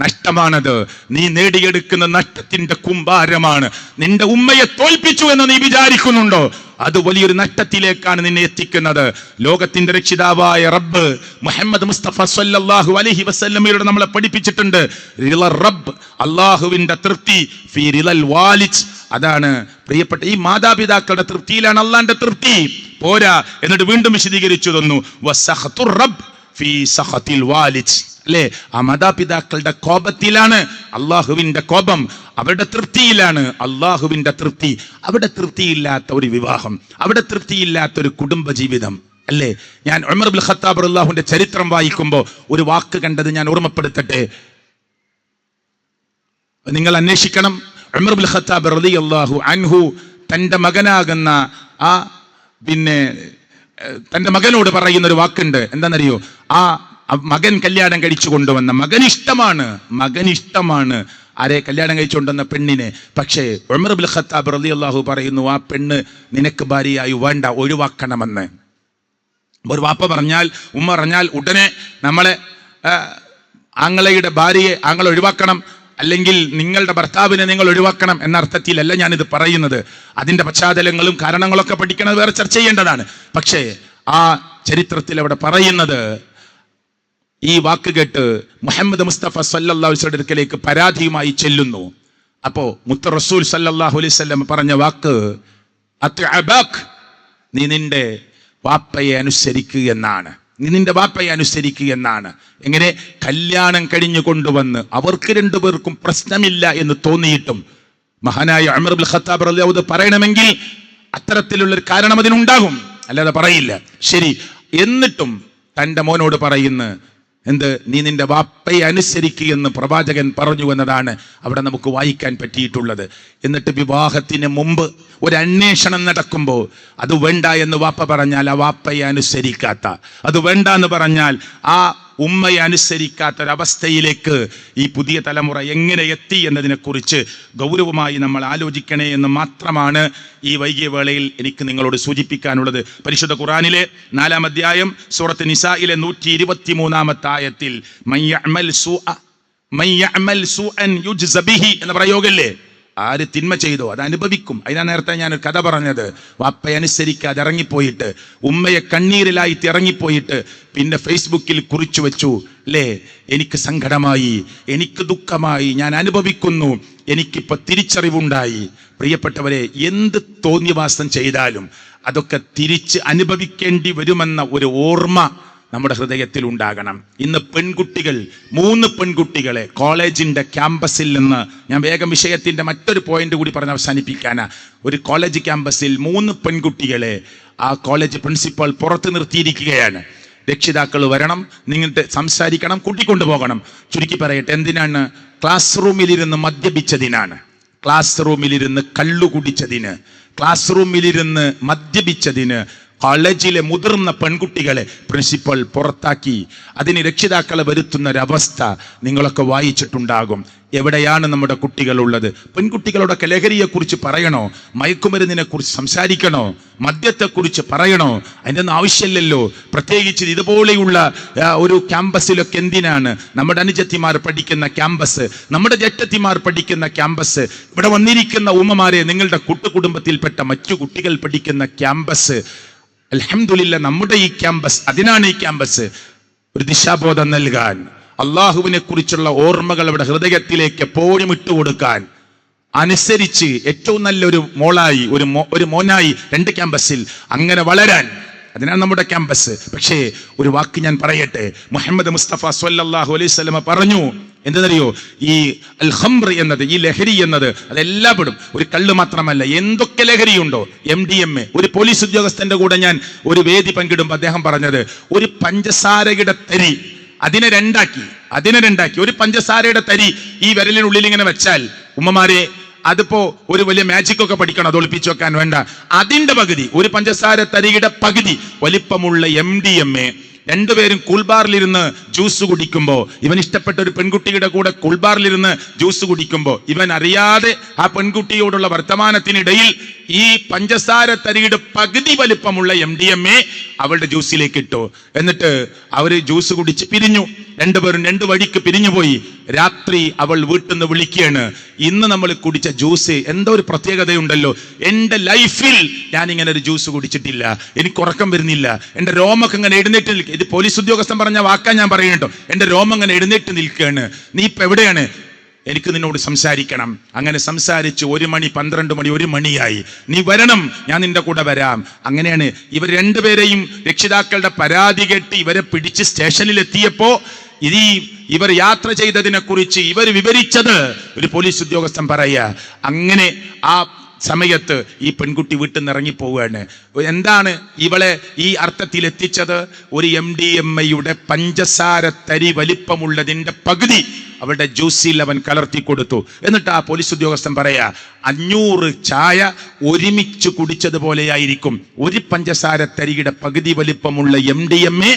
നഷ്ടമാണത്. നീ നേടിയെടുക്കുന്ന നഷ്ടത്തിന്റെ കുമ്പാരമാണ്. നിന്റെ ഉമ്മയെ തോൽപ്പിച്ചു എന്ന് നീ വിചാരിക്കുന്നുണ്ടോ? അത് വലിയൊരു നഷ്ടത്തിലേക്കാണ് നിന്നെ എത്തിക്കുന്നത്. ലോകത്തിന്റെ രക്ഷിതാവായ റബ്ബ് മുഹമ്മദ് മുസ്തഫ സല്ലല്ലാഹു അലൈഹി വസല്ലമയോട് നമ്മളെ പഠിപ്പിച്ചിട്ടുണ്ട്, റിള റബ്ബ്, അള്ളാഹുവിന്റെ തൃപ്തി, ഫീ റിളൽ വാലിദ്. അതാണ് പ്രിയപ്പെട്ട, ഈ മാതാപിതാക്കളുടെ തൃപ്തിയിലാണ് അള്ളാന്റെ തൃപ്തി. പോരാ, എന്നിട്ട് വീണ്ടും വിശദീകരിച്ചു തന്നു, വസഖതുർ റബ്ബ് ഫീ സഖതിൽ വാലിദ്. അല്ലെ? ആ മാതാപിതാക്കളുടെ കോപത്തിലാണ് അള്ളാഹുവിന്റെ കോപം, അവരുടെ തൃപ്തിയിലാണ് അള്ളാഹുവിന്റെ തൃപ്തി. അവിടെ തൃപ്തിയില്ലാത്ത ഒരു വിവാഹം, അവിടെ തൃപ്തിയില്ലാത്ത ഒരു കുടുംബ ജീവിതം, അല്ലേ? ഞാൻ ഉമർ ഇബ്നുൽ ഖത്താബ് റളിയല്ലാഹുവിന്റെ ചരിത്രം വായിക്കുമ്പോൾ ഒരു വാക്ക് കണ്ടത് ഞാൻ ഓർമ്മപ്പെടുത്തട്ടെ, നിങ്ങൾ അന്വേഷിക്കണം. ഉമർ ഇബ്നുൽ ഖത്താബ് റളിയല്ലാഹു അൻഹു തന്റെ മകനാകുന്ന തന്റെ മകനോട് പറയുന്ന ഒരു വാക്കുണ്ട്. എന്താണെന്നറിയോ? ആ മകൻ കല്യാണം കഴിച്ചു കൊണ്ടുവന്ന മകനിഷ്ടമാണ് ആരെ കല്യാണം കഴിച്ചുകൊണ്ടുവന്ന പെണ്ണിനെ. പക്ഷേ ഉമർ ഇബ്നുൽ ഖത്താബ് റളിയല്ലാഹു പറയുന്നു, ആ പെണ്ണ് നിനക്ക് ഭാര്യയായി വേണ്ട, ഒഴിവാക്കണമെന്ന്. ഒരു വാപ്പ പറഞ്ഞാൽ, ഉമ്മ പറഞ്ഞാൽ ഉടനെ നമ്മളെ ആങ്ങളയുടെ ഭാര്യയെ ആങ്ങളെ ഒഴിവാക്കണം, അല്ലെങ്കിൽ നിങ്ങളുടെ ഭർത്താവിനെ നിങ്ങൾ ഒഴിവാക്കണം എന്ന അർത്ഥത്തിലല്ല ഞാനിത് പറയുന്നത്. അതിന്റെ പശ്ചാത്തലങ്ങളും കാരണങ്ങളൊക്കെ പഠിക്കണത് വേറെ ചർച്ച ചെയ്യേണ്ടതാണ്. പക്ഷേ ആ ചരിത്രത്തിൽ അവിടെ പറയുന്നത്, ഈ വാക്ക് കേട്ട് മുഹമ്മദ് മുസ്തഫ സല്ലല്ലാഹു അലൈഹി വസല്ലം അടുക്കലേക്ക് പരാതിയുമായി ചെല്ലുന്നു. അപ്പോ മുത്ത റസൂൽ സല്ലല്ലാഹു അലൈഹി വസല്ലം പറഞ്ഞ വാക്ക്, അത്അബാക്, നീ നിന്റെ വാപ്പയെ അനുസരിക്കുക എന്നാണ്. നീ നിന്റെ വാപ്പയെ അനുസരിക്കുക എന്നാണ്. എങ്ങനെ? കല്യാണം കഴിഞ്ഞു കൊണ്ടുവന്ന് അവർക്ക് രണ്ടുപേർക്കും പ്രശ്നമില്ല എന്ന് തോന്നിയിട്ടും മഹാനായ ഉമർ ഇബ്നുൽ ഖത്താബ് റളിയല്ലാഹു അൻഹു പറയണമെങ്കിൽ അത്തരത്തിലുള്ളൊരു കാരണം അതിനുണ്ടാകും, അല്ലാതെ പറയില്ല. ശരി, എന്നിട്ടും തൻ്റെ മോനോട് പറയുന്നു, എന്ത്, നീ നിന്റെ വാപ്പയെ അനുസരിക്കുകയെന്ന് പ്രവാചകൻ പറഞ്ഞു എന്നതാണ് അവിടെ നമുക്ക് വായിക്കാൻ പറ്റിയിട്ടുള്ളത്. എന്നിട്ട് വിവാഹത്തിന് മുമ്പ് ഒരു അന്വേഷണം നടക്കുമ്പോൾ അത് വേണ്ട എന്ന് വാപ്പ പറഞ്ഞാൽ ആ വാപ്പയെ അനുസരിക്കാത്ത, അത് വേണ്ട എന്ന് പറഞ്ഞാൽ ആ ഉമ്മയെ അനുസരിക്കാത്തൊരവസ്ഥയിലേക്ക് ഈ പുതിയ തലമുറ എങ്ങനെ എത്തി എന്നതിനെക്കുറിച്ച് ഗൗരവമായി നമ്മൾ ആലോചിക്കണേ എന്ന് മാത്രമാണ് ഈ വൈകിയ വേളയിൽ എനിക്ക് നിങ്ങളോട് സൂചിപ്പിക്കാനുള്ളത്. പരിശുദ്ധ ഖുർആനിലെ 4-ാം അധ്യായം സൂറത്ത് നിസായിലെ 123-ാമത്തെ ആയത്തിൽ മൻ യഅമൽ സൂഅൻ യുജ്സ ബിഹി എന്ന പ്രയോഗല്ലേ, ആര് തിന്മ ചെയ്തോ അത് അനുഭവിക്കും. അതിനാ നേരത്തെ ഞാനൊരു കഥ പറഞ്ഞത്. വാപ്പയെ അനുസരിക്കാതെ ഇറങ്ങിപ്പോയിട്ട്, ഉമ്മയെ കണ്ണീരിലായിട്ട് ഇറങ്ങിപ്പോയിട്ട് പിന്നെ ഫേസ്ബുക്കിൽ കുറിച്ചു വെച്ചു, അല്ലേ, എനിക്ക് സങ്കടമായി, എനിക്ക് ദുഃഖമായി, ഞാൻ അനുഭവിക്കുന്നു, എനിക്കിപ്പോൾ തിരിച്ചറിവുണ്ടായി. പ്രിയപ്പെട്ടവരെ, എന്ത് തോന്നിയവാസം ചെയ്താലും അതൊക്കെ തിരിച്ച് അനുഭവിക്കേണ്ടി വരുമെന്ന ഒരു ഓർമ്മ നമ്മുടെ ഹൃദയത്തിൽ ഉണ്ടാകണം. ഇന്ന് പെൺകുട്ടികൾ, 3 പെൺകുട്ടികളെ കോളേജിന്റെ ക്യാമ്പസിൽ നിന്ന്, ഞാൻ വേഗം വിഷയത്തിന്റെ മറ്റൊരു പോയിന്റ് കൂടി പറഞ്ഞ് അവസാനിപ്പിക്കാനാ, ഒരു കോളേജ് ക്യാമ്പസിൽ 3 പെൺകുട്ടികളെ ആ കോളേജ് പ്രിൻസിപ്പൽ പുറത്ത് നിർത്തിയിരിക്കുകയാണ്. രക്ഷിതാക്കൾ വരണം, നിങ്ങളുടെ സംസാരിക്കണം, കൂട്ടിക്കൊണ്ടുപോകണം. ചുരുക്കി പറയട്ടെ, എന്തിനാണ്? ക്ലാസ് റൂമിലിരുന്ന് മദ്യപിച്ചതിനാണ്, ക്ലാസ് റൂമിലിരുന്ന് കള്ളു കുടിച്ചതിന്, ക്ലാസ് റൂമിലിരുന്ന് മദ്യപിച്ചതിന് കോളേജിലെ മുതിർന്ന പെൺകുട്ടികളെ പ്രിൻസിപ്പൽ പുറത്താക്കി. അതിന് രക്ഷിതാക്കളെ വരുത്തുന്നൊരവസ്ഥ നിങ്ങളൊക്കെ വായിച്ചിട്ടുണ്ടാകും. എവിടെയാണ് നമ്മുടെ കുട്ടികളുള്ളത്? പെൺകുട്ടികളോടൊക്കെ ലഹരിയെക്കുറിച്ച് പറയണോ? മയക്കുമരുന്നിനെ കുറിച്ച് സംസാരിക്കണോ? മദ്യത്തെക്കുറിച്ച് പറയണോ? അതിൻ്റെ ഒന്നും ആവശ്യമില്ലല്ലോ. പ്രത്യേകിച്ച് ഇതുപോലെയുള്ള ഒരു ക്യാമ്പസിലൊക്കെ എന്തിനാണ്? നമ്മുടെ അനുജത്തിമാർ പഠിക്കുന്ന ക്യാമ്പസ്, നമ്മുടെ ജേഷ്ഠത്തിമാർ പഠിക്കുന്ന ക്യാമ്പസ്, ഇവിടെ വന്നിരിക്കുന്ന ഉമ്മമാരെ, നിങ്ങളുടെ കുടുംബത്തിൽപ്പെട്ട മറ്റു കുട്ടികൾ പഠിക്കുന്ന ക്യാമ്പസ്, അൽഹംദുലില്ലാ നമ്മുടെ ഈ ക്യാമ്പസ്, അതിനാണ് ഈ ക്യാമ്പസ്. ഒരു ദിശാബോധം നൽകാൻ, അള്ളാഹുവിനെ കുറിച്ചുള്ള ഓർമ്മകൾ അവിടെ ഹൃദയത്തിലേക്ക് എപ്പോഴും ഇട്ടുകൊടുക്കാൻ, അനുസരിച്ച് ഏറ്റവും നല്ലൊരു മോളായി, ഒരു മോനായി 2 ക്യാമ്പസിൽ അങ്ങനെ വളരാൻ, അതിനാണ് നമ്മുടെ ക്യാമ്പസ്. പക്ഷേ ഒരു വാക്ക് ഞാൻ പറയട്ടെ, മുഹമ്മദ് മുസ്തഫ സ്വല്ലല്ലാഹു അലൈഹി വസല്ലം പറഞ്ഞു, എന്തെന്നറിയോ? ഈ അൽ ഖംർ എന്നത്, ഈ ലഹരി എന്നത് അതെല്ലാം പെടും. ഒരു കള്ള് മാത്രമല്ല, എന്തൊക്കെ ലഹരിയുണ്ടോ, MDMA. ഒരു പോലീസ് ഉദ്യോഗസ്ഥന്റെ കൂടെ ഞാൻ ഒരു വേദി പങ്കിടുമ്പോൾ അദ്ദേഹം പറഞ്ഞത്, ഒരു പഞ്ചസാരയുടെ തരി അതിനെ രണ്ടാക്കി ഒരു പഞ്ചസാരയുടെ തരി ഈ വിരലിനുള്ളിൽ ഇങ്ങനെ വെച്ചാൽ, ഉമ്മമാരെ, അതിപ്പോ ഒരു വലിയ മാജിക് ഒക്കെ പഠിക്കണം അത് ഒളിപ്പിച്ചു വെക്കാൻ വേണ്ട, അതിന്റെ പകുതി, ഒരു പഞ്ചസാര തരിയുടെ പകുതി വലിപ്പമുള്ള MDMA. 2 പേരും കൂൾബാറിലിരുന്ന് ജ്യൂസ് കുടിക്കുമ്പോൾ, ഇവൻ ഇഷ്ടപ്പെട്ട ഒരു പെൺകുട്ടിയുടെ കൂടെ കൂൾബാറിലിരുന്ന് ജ്യൂസ് കുടിക്കുമ്പോൾ, ഇവൻ അറിയാതെ ആ പെൺകുട്ടിയോടുള്ള വർത്തമാനത്തിനിടയിൽ ഈ പഞ്ചസാര തരിയുടെ പകുതി വലിപ്പമുള്ള MDMA അവളുടെ ജ്യൂസിലേക്ക് ഇട്ടു. എന്നിട്ട് അവര് ജ്യൂസ് കുടിച്ച് പിരിഞ്ഞു. 2 പേരും 2 വഴിക്ക് പിരിഞ്ഞുപോയി. രാത്രി അവൾ വീട്ടിൽ നിന്ന് വിളിക്കുകയാണ്, ഇന്ന് നമ്മൾ കുടിച്ച ജ്യൂസ് എന്തോ ഒരു പ്രത്യേകതയുണ്ടല്ലോ, എൻ്റെ ലൈഫിൽ ഞാൻ ഇങ്ങനെ ഒരു ജ്യൂസ് കുടിച്ചിട്ടില്ല, എനിക്ക് ഉറക്കം വരുന്നില്ല, എൻ്റെ രോമൊക്കെ ഇങ്ങനെ എഴുന്നേറ്റ് നിൽക്കുക. ഇത് പോലീസ് ഉദ്യോഗസ്ഥൻ പറഞ്ഞ വാക്കാൻ ഞാൻ പറയുന്നുണ്ടോ, എൻ്റെ രോമം ഇങ്ങനെ എഴുന്നേറ്റ് നിൽക്കുകയാണ്. നീ ഇപ്പൊ എവിടെയാണ്? എനിക്ക് നിന്നോട് സംസാരിക്കണം. അങ്ങനെ സംസാരിച്ച് 1 മണി, 12 മണി, 1 മണിയായി. നീ വരണം, ഞാൻ നിന്റെ കൂടെ വരാം. അങ്ങനെയാണ് ഇവർ 2 പേരെയും രക്ഷിതാക്കളുടെ പരാതി കേട്ട് ഇവരെ പിടിച്ച് സ്റ്റേഷനിൽ എത്തിയപ്പോ ഇവർ യാത്ര ചെയ്തതിനെ കുറിച്ച് ഇവർ വിവരിച്ചത് ഒരു പോലീസ് ഉദ്യോഗസ്ഥൻ പറയുക. അങ്ങനെ ആ സമയത്ത് ഈ പെൺകുട്ടി വീട്ടിൽ നിന്ന് ഇറങ്ങിപ്പോവുകയാണ്. എന്താണ് ഇവളെ ഈ അർത്ഥത്തിൽ എത്തിച്ചത്? ഒരു MDMA പഞ്ചസാര തരി വലിപ്പമുള്ളതിൻ്റെ പകുതി അവളുടെ ജ്യൂസിൽ അവൻ കലർത്തി കൊടുത്തു. എന്നിട്ട് ആ പോലീസ് ഉദ്യോഗസ്ഥൻ പറയാ, 500 ചായ ഒരുമിച്ച് കുടിച്ചതുപോലെയായിരിക്കും ഒരു പഞ്ചസാര തരിയുടെ പകുതി വലിപ്പമുള്ള MDMA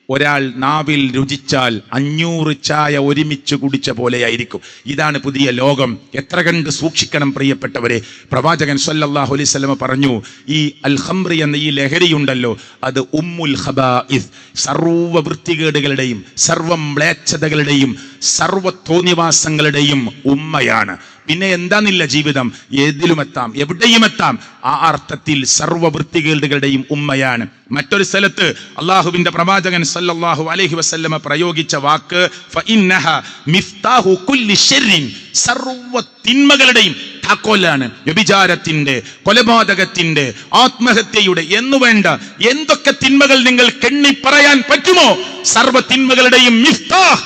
ഒരാൾ നാവിൽ രുചിച്ചാൽ 500 ചായ ഒരുമിച്ച് കുടിച്ച പോലെയായിരിക്കും. ഇതാണ് പുതിയ ലോകം. എത്ര കണ്ട് സൂക്ഷിക്കണം പ്രിയപ്പെട്ടവരെ. പ്രവാചകൻ സല്ലല്ലാഹു അലൈഹി വസല്ലം പറഞ്ഞു, ഈ അൽ ഖംർ എന്ന ഈ ലഹരിയുണ്ടല്ലോ, അത് ഉമ്മുൽ ഖബായിസ്, സർവ്വ വൃത്തികേടുകളുടെയും സർവ്വ മ്ലേച്ഛതകളുടെയും സർവ്വ തോന്നിവാസങ്ങളുടെയും ഉമ്മയാണ്. പിന്നെ എന്താന്നില്ല ജീവിതം, ഏതിലുമെത്താം, എവിടെയുമെത്താം. ആ അർത്ഥത്തിൽ സർവ്വ വൃത്തികേടുകളുടെയും ഉമ്മയാണ്. മറ്റൊരു സ്ഥലത്ത് അള്ളാഹുവിന്റെ പ്രവാചകൻ സല്ലല്ലാഹു അലൈഹി വസല്ലമ പ്രയോഗിച്ച വാക്ക് ഫഇന്നഹ മിഫ്താഹു കുല്ലി ശർരിൻ, സർവ്വ തിന്മകളുടെയും താക്കോലാണ്. വ്യഭിചാരത്തിന്റെ, കൊലപാതകത്തിന്റെ, ആത്മഹത്യയുടെ എന്നുവേണ്ട എന്തൊക്കെ തിന്മകൾ നിങ്ങൾ കെണ്ണി പറയാൻ പറ്റുമോ, സർവ്വ തിന്മകളുടെയും മിഫ്താഹ്,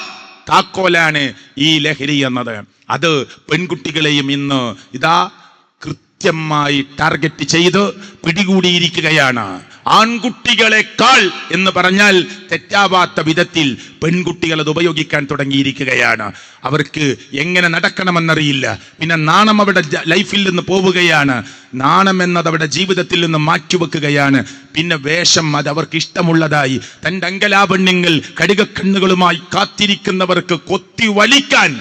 താക്കോലാണ് ഈ ലഹരി എന്നത്. അത് പെൺകുട്ടികളെയും ഇന്ന് ഇതാ കൃത്യമായി ടാർഗറ്റ് ചെയ്ത് പിടികൂടിയിരിക്കുകയാണ്. ആൺകുട്ടികളെക്കാൾ എന്ന് പറഞ്ഞാൽ തെറ്റാവാത്ത വിധത്തിൽ പെൺകുട്ടികൾ അത് ഉപയോഗിക്കാൻ തുടങ്ങിയിരിക്കുകയാണ്. അവർക്ക് എങ്ങനെ നടക്കണമെന്നറിയില്ല. പിന്നെ നാണം അവരുടെ ലൈഫിൽ നിന്ന് പോവുകയാണ്. നാണം എന്നത് അവരുടെ ജീവിതത്തിൽ നിന്ന് മാറ്റിവെക്കുകയാണ്. പിന്നെ വേഷം അത് അവർക്ക് ഇഷ്ടമുള്ളതായി. തൻ്റെ അങ്കലാവണ്യങ്ങൾ കടുകക്കണ്ണുകളുമായി കാത്തിരിക്കുന്നവർക്ക് കൊത്തി വലിക്കാൻ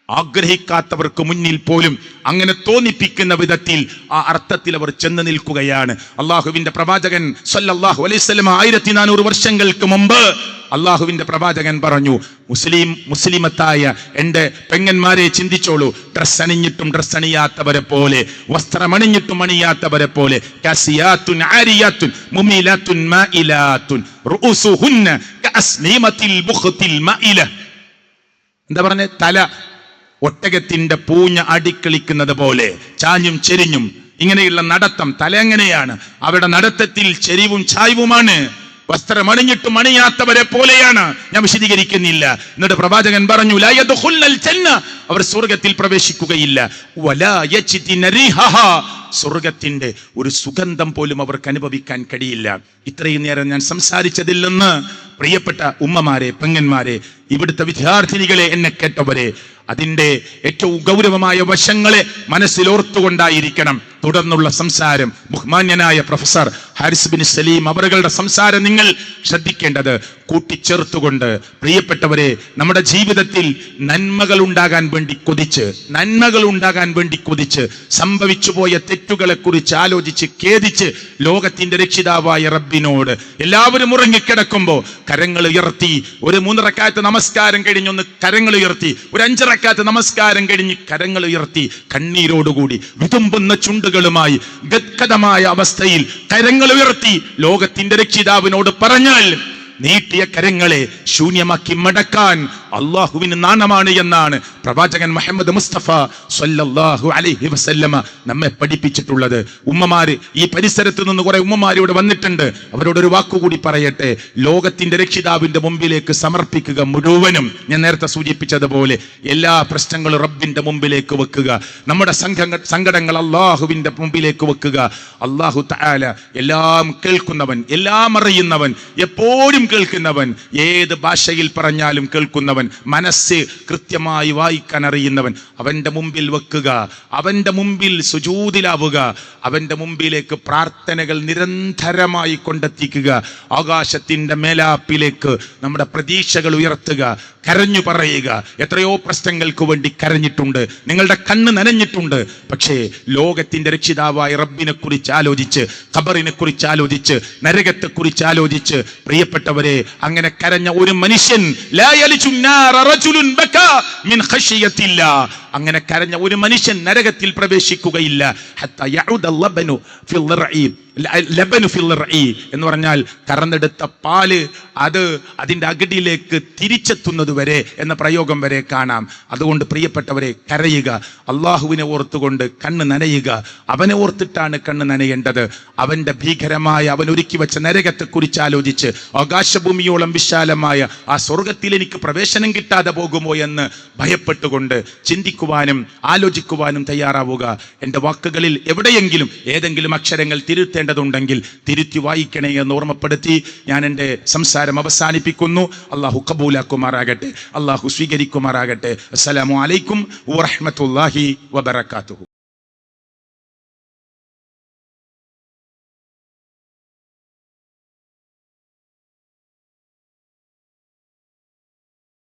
ആഗ്രഹിക്കാത്തവർക്ക് മുന്നിൽ പോലും അങ്ങനെ തോന്നിപ്പിക്കുന്ന വിധത്തിൽ ആ അർത്ഥത്തിൽ അവർ ചെന്ന് നിൽക്കുകയാണ്. അള്ളാഹുവിന്റെ പ്രവാചകൻ സല്ലല്ലാഹു അലൈഹി വസല്ലം 1400 വർഷങ്ങൾക്ക് മുമ്പ് അള്ളാഹുവിന്റെ പ്രവാചകൻ പറഞ്ഞു, മുസ്ലിമത്തായ എൻ്റെ പെങ്ങന്മാരെ ചിന്തിച്ചോളൂ, ഡ്രസ് അണിഞ്ഞിട്ടും ഡ്രസ് അണിയാത്തവരെ പോലെ, വസ്ത്രമണിഞ്ഞിട്ടും അണിയാത്തവരെ പോലെ, കാസിയാത്തുൻ ആരിയാത്തുൻ മുമിലാത്തുൻ മായിലാത്തുൻ റൂസുഹുന്ന കഅസ്നീമത്തിൽ ബുഖ്തിൽ മഇല. എന്താ പറഞ്ഞേ? തല ഒട്ടകത്തിന്റെ പൂഞ്ഞ അടിക്കളിക്കുന്നത് പോലെ ചാഞ്ഞും ചെരിഞ്ഞും ഇങ്ങനെയുള്ള നടത്തം. തല എങ്ങനെയാണ്? അവരുടെ നടത്തത്തിൽ ചെരിവും ചായ്വുമാണ്. വസ്ത്രമണിഞ്ഞിട്ടും അണിയാത്തവരെ പോലെയാണ്. ഞാൻ വിശദീകരിക്കുന്നില്ല. എന്നിട്ട് പ്രവാചകൻ പറഞ്ഞു, ലാ യദ്ഖുലുൽ ജന്ന, അവർ സ്വർഗ്ഗത്തിൽ പ്രവേശിക്കുകയില്ല. വലാ യജിദിന റിഹഹാ, സ്വർഗത്തിന്റെ ഒരു സുഗന്ധം പോലും അവർക്ക് അനുഭവിക്കാൻ കഴിയില്ല. ഇത്രയും നേരം ഞാൻ സംസാരിച്ചതിൽ നിന്ന് പ്രിയപ്പെട്ട ഉമ്മമാരെ, പെങ്ങന്മാരെ, ഇവിടുത്തെ വിദ്യാർത്ഥിനികളെ, എന്നെ കേട്ടവരെ, അതിൻ്റെ ഏറ്റവും ഗൗരവമായ വശങ്ങളെ മനസ്സിലോർത്തുകൊണ്ടായിരിക്കണം തുടർന്നുള്ള സംസാരം. ബഹുമാന്യനായ പ്രൊഫസർ ഹാരിസ് ബിൻ സലീം അവരുടെ സംസാരം നിങ്ങൾ ശ്രദ്ധിക്കേണ്ടത്. കൂട്ടിച്ചേർത്തുകൊണ്ട് പ്രിയപ്പെട്ടവരെ, നമ്മുടെ ജീവിതത്തിൽ നന്മകൾ ഉണ്ടാകാൻ വേണ്ടി കൊതിച്ച് സംഭവിച്ചു പോയ തെറ്റുകളെ കുറിച്ച് ആലോചിച്ച് ഖേദിച്ച് ലോകത്തിന്റെ രക്ഷിതാവായ റബ്ബിനോട് എല്ലാവരും ഉറങ്ങിക്കിടക്കുമ്പോ കരങ്ങൾ ഉയർത്തി, ഒരു 3 റക്അത്ത് നമസ്കാരം കഴിഞ്ഞൊന്ന് കരങ്ങൾ ഉയർത്തി, ഒരു 5 റക്അത്ത് നമസ്കാരം കഴിഞ്ഞ് കരങ്ങൾ ഉയർത്തി, കണ്ണീരോടുകൂടി വിതുമ്പുന്ന ചുണ്ടുകളുമായി ഗദ്ഗദമായ അവസ്ഥയിൽ കരങ്ങൾ ഉയർത്തി ലോകത്തിന്റെ രക്ഷിതാവിനോട് പറഞ്ഞാൽ നീട്ടിയ കരങ്ങളെ ശൂന്യമാക്കി മടക്കാൻ അള്ളാഹുവിന് നാണമാണ് എന്നാണ് പ്രവാചകൻ മുഹമ്മദ് മുസ്തഫ സ്വല്ലല്ലാഹു അലൈഹി വസല്ലമ നമ്മെ പഠിപ്പിച്ചിട്ടുള്ളത്. ഉമ്മമാര്, ഈ പരിസരത്ത് നിന്ന് കുറെ ഉമ്മമാര് ഇവിടെ വന്നിട്ടുണ്ട്. അവരോടൊരു വാക്കുകൂടി പറയട്ടെ. ലോകത്തിന്റെ രക്ഷിതാവിന്റെ മുമ്പിലേക്ക് സമർപ്പിക്കുക മുഴുവനും. ഞാൻ നേരത്തെ സൂചിപ്പിച്ചതുപോലെ എല്ലാ പ്രശ്നങ്ങളും റബ്ബിന്റെ മുമ്പിലേക്ക് വെക്കുക. നമ്മുടെ സങ്കടങ്ങൾ അള്ളാഹുവിന്റെ മുമ്പിലേക്ക് വെക്കുക. അള്ളാഹു തആല എല്ലാം കേൾക്കുന്നവൻ, എല്ലാം അറിയുന്നവൻ, എപ്പോഴും കേൾക്കുന്നവൻ, ഏത് ഭാഷയിൽ പറഞ്ഞാലും കേൾക്കുന്നവൻ, മനസ്സ് കൃത്യമായി വായിക്കാൻ അറിയുന്നവൻ. അവന്റെ മുമ്പിൽ വെക്കുക, അവന്റെ മുമ്പിൽ സുജൂദിലാവുക, അവന്റെ മുമ്പിലേക്ക് പ്രാർത്ഥനകൾ നിരന്തരമായി കൊണ്ടെത്തിക്കുക. ആകാശത്തിന്റെ മേലാപ്പിലേക്ക് നമ്മുടെ പ്രതീക്ഷകൾ ഉയർത്തുക, കരഞ്ഞു പറയുക. എത്രയോ പ്രശ്നങ്ങൾക്ക് വേണ്ടി കരഞ്ഞിട്ടുണ്ട്, നിങ്ങളുടെ കണ്ണ് നനഞ്ഞിട്ടുണ്ട്. പക്ഷേ ലോകത്തിന്റെ രക്ഷിതാവായ റബ്ബിനെ കുറിച്ച് ആലോചിച്ച്, ഖബറിനെ കുറിച്ച് ആലോചിച്ച്, നരകത്തെ കുറിച്ച് ആലോചിച്ച്, പ്രിയപ്പെട്ടവരെ, അങ്ങനെ കരഞ്ഞ ഒരു മനുഷ്യൻ, ലാ യലിജു നാറ റജുലുൻ ബകാ മിൻ ഖശിയത്തില്ലാ, അങ്ങനെ കരഞ്ഞ ഒരു മനുഷ്യൻ നരകത്തിൽ പ്രവേശിക്കുകയില്ല. ഹത്താ യഉദ ലബനു ഫിൽ റഈ, ലബനു ഫിൽ റഈ എന്ന് പറഞ്ഞാൽ കറന്നെടുത്ത പാല് അത് അതിന്റെ അകിടിയിലേക്ക് തിരിച്ചെത്തുന്നത് വരെ എന്ന പ്രയോഗം വരെ കാണാം. അതുകൊണ്ട് പ്രിയപ്പെട്ടവരെ, കരയുക, അള്ളാഹുവിനെ ഓർത്തുകൊണ്ട് കണ്ണ് നനയുക. അവനെ ഓർത്തിട്ടാണ് കണ്ണ് നനയേണ്ടത്. അവന്റെ ഭീകരമായ, അവൻ ഒരുക്കി വെച്ച നരകത്തെ കുറിച്ച് ആലോചിച്ച്, ആകാശഭൂമിയോളം വിശാലമായ ആ സ്വർഗത്തിൽ എനിക്ക് പ്രവേശനം കിട്ടാതെ പോകുമോ എന്ന് ഭയപ്പെട്ടുകൊണ്ട് ചിന്തിക്കുവാനും ആലോചിക്കുവാനും തയ്യാറാവുക. എൻ്റെ വാക്കുകളിൽ എവിടെയെങ്കിലും ഏതെങ്കിലും അക്ഷരങ്ങൾ തിരുത്തേണ്ടതുണ്ടെങ്കിൽ തിരുത്തി വായിക്കണേ എന്ന് ഓർമ്മപ്പെടുത്തി ഞാൻ എൻ്റെ സംസാരം അവസാനിപ്പിക്കുന്നു. അള്ളാഹു കബൂലാക്കുമാറാകട്ടെ, അള്ളാഹു സ്വീകരിക്കുമാറാകട്ടെ. അസ്സലാമു അലൈക്കും വറഹ്മത്തുള്ളാഹി വബറകാതുഹു.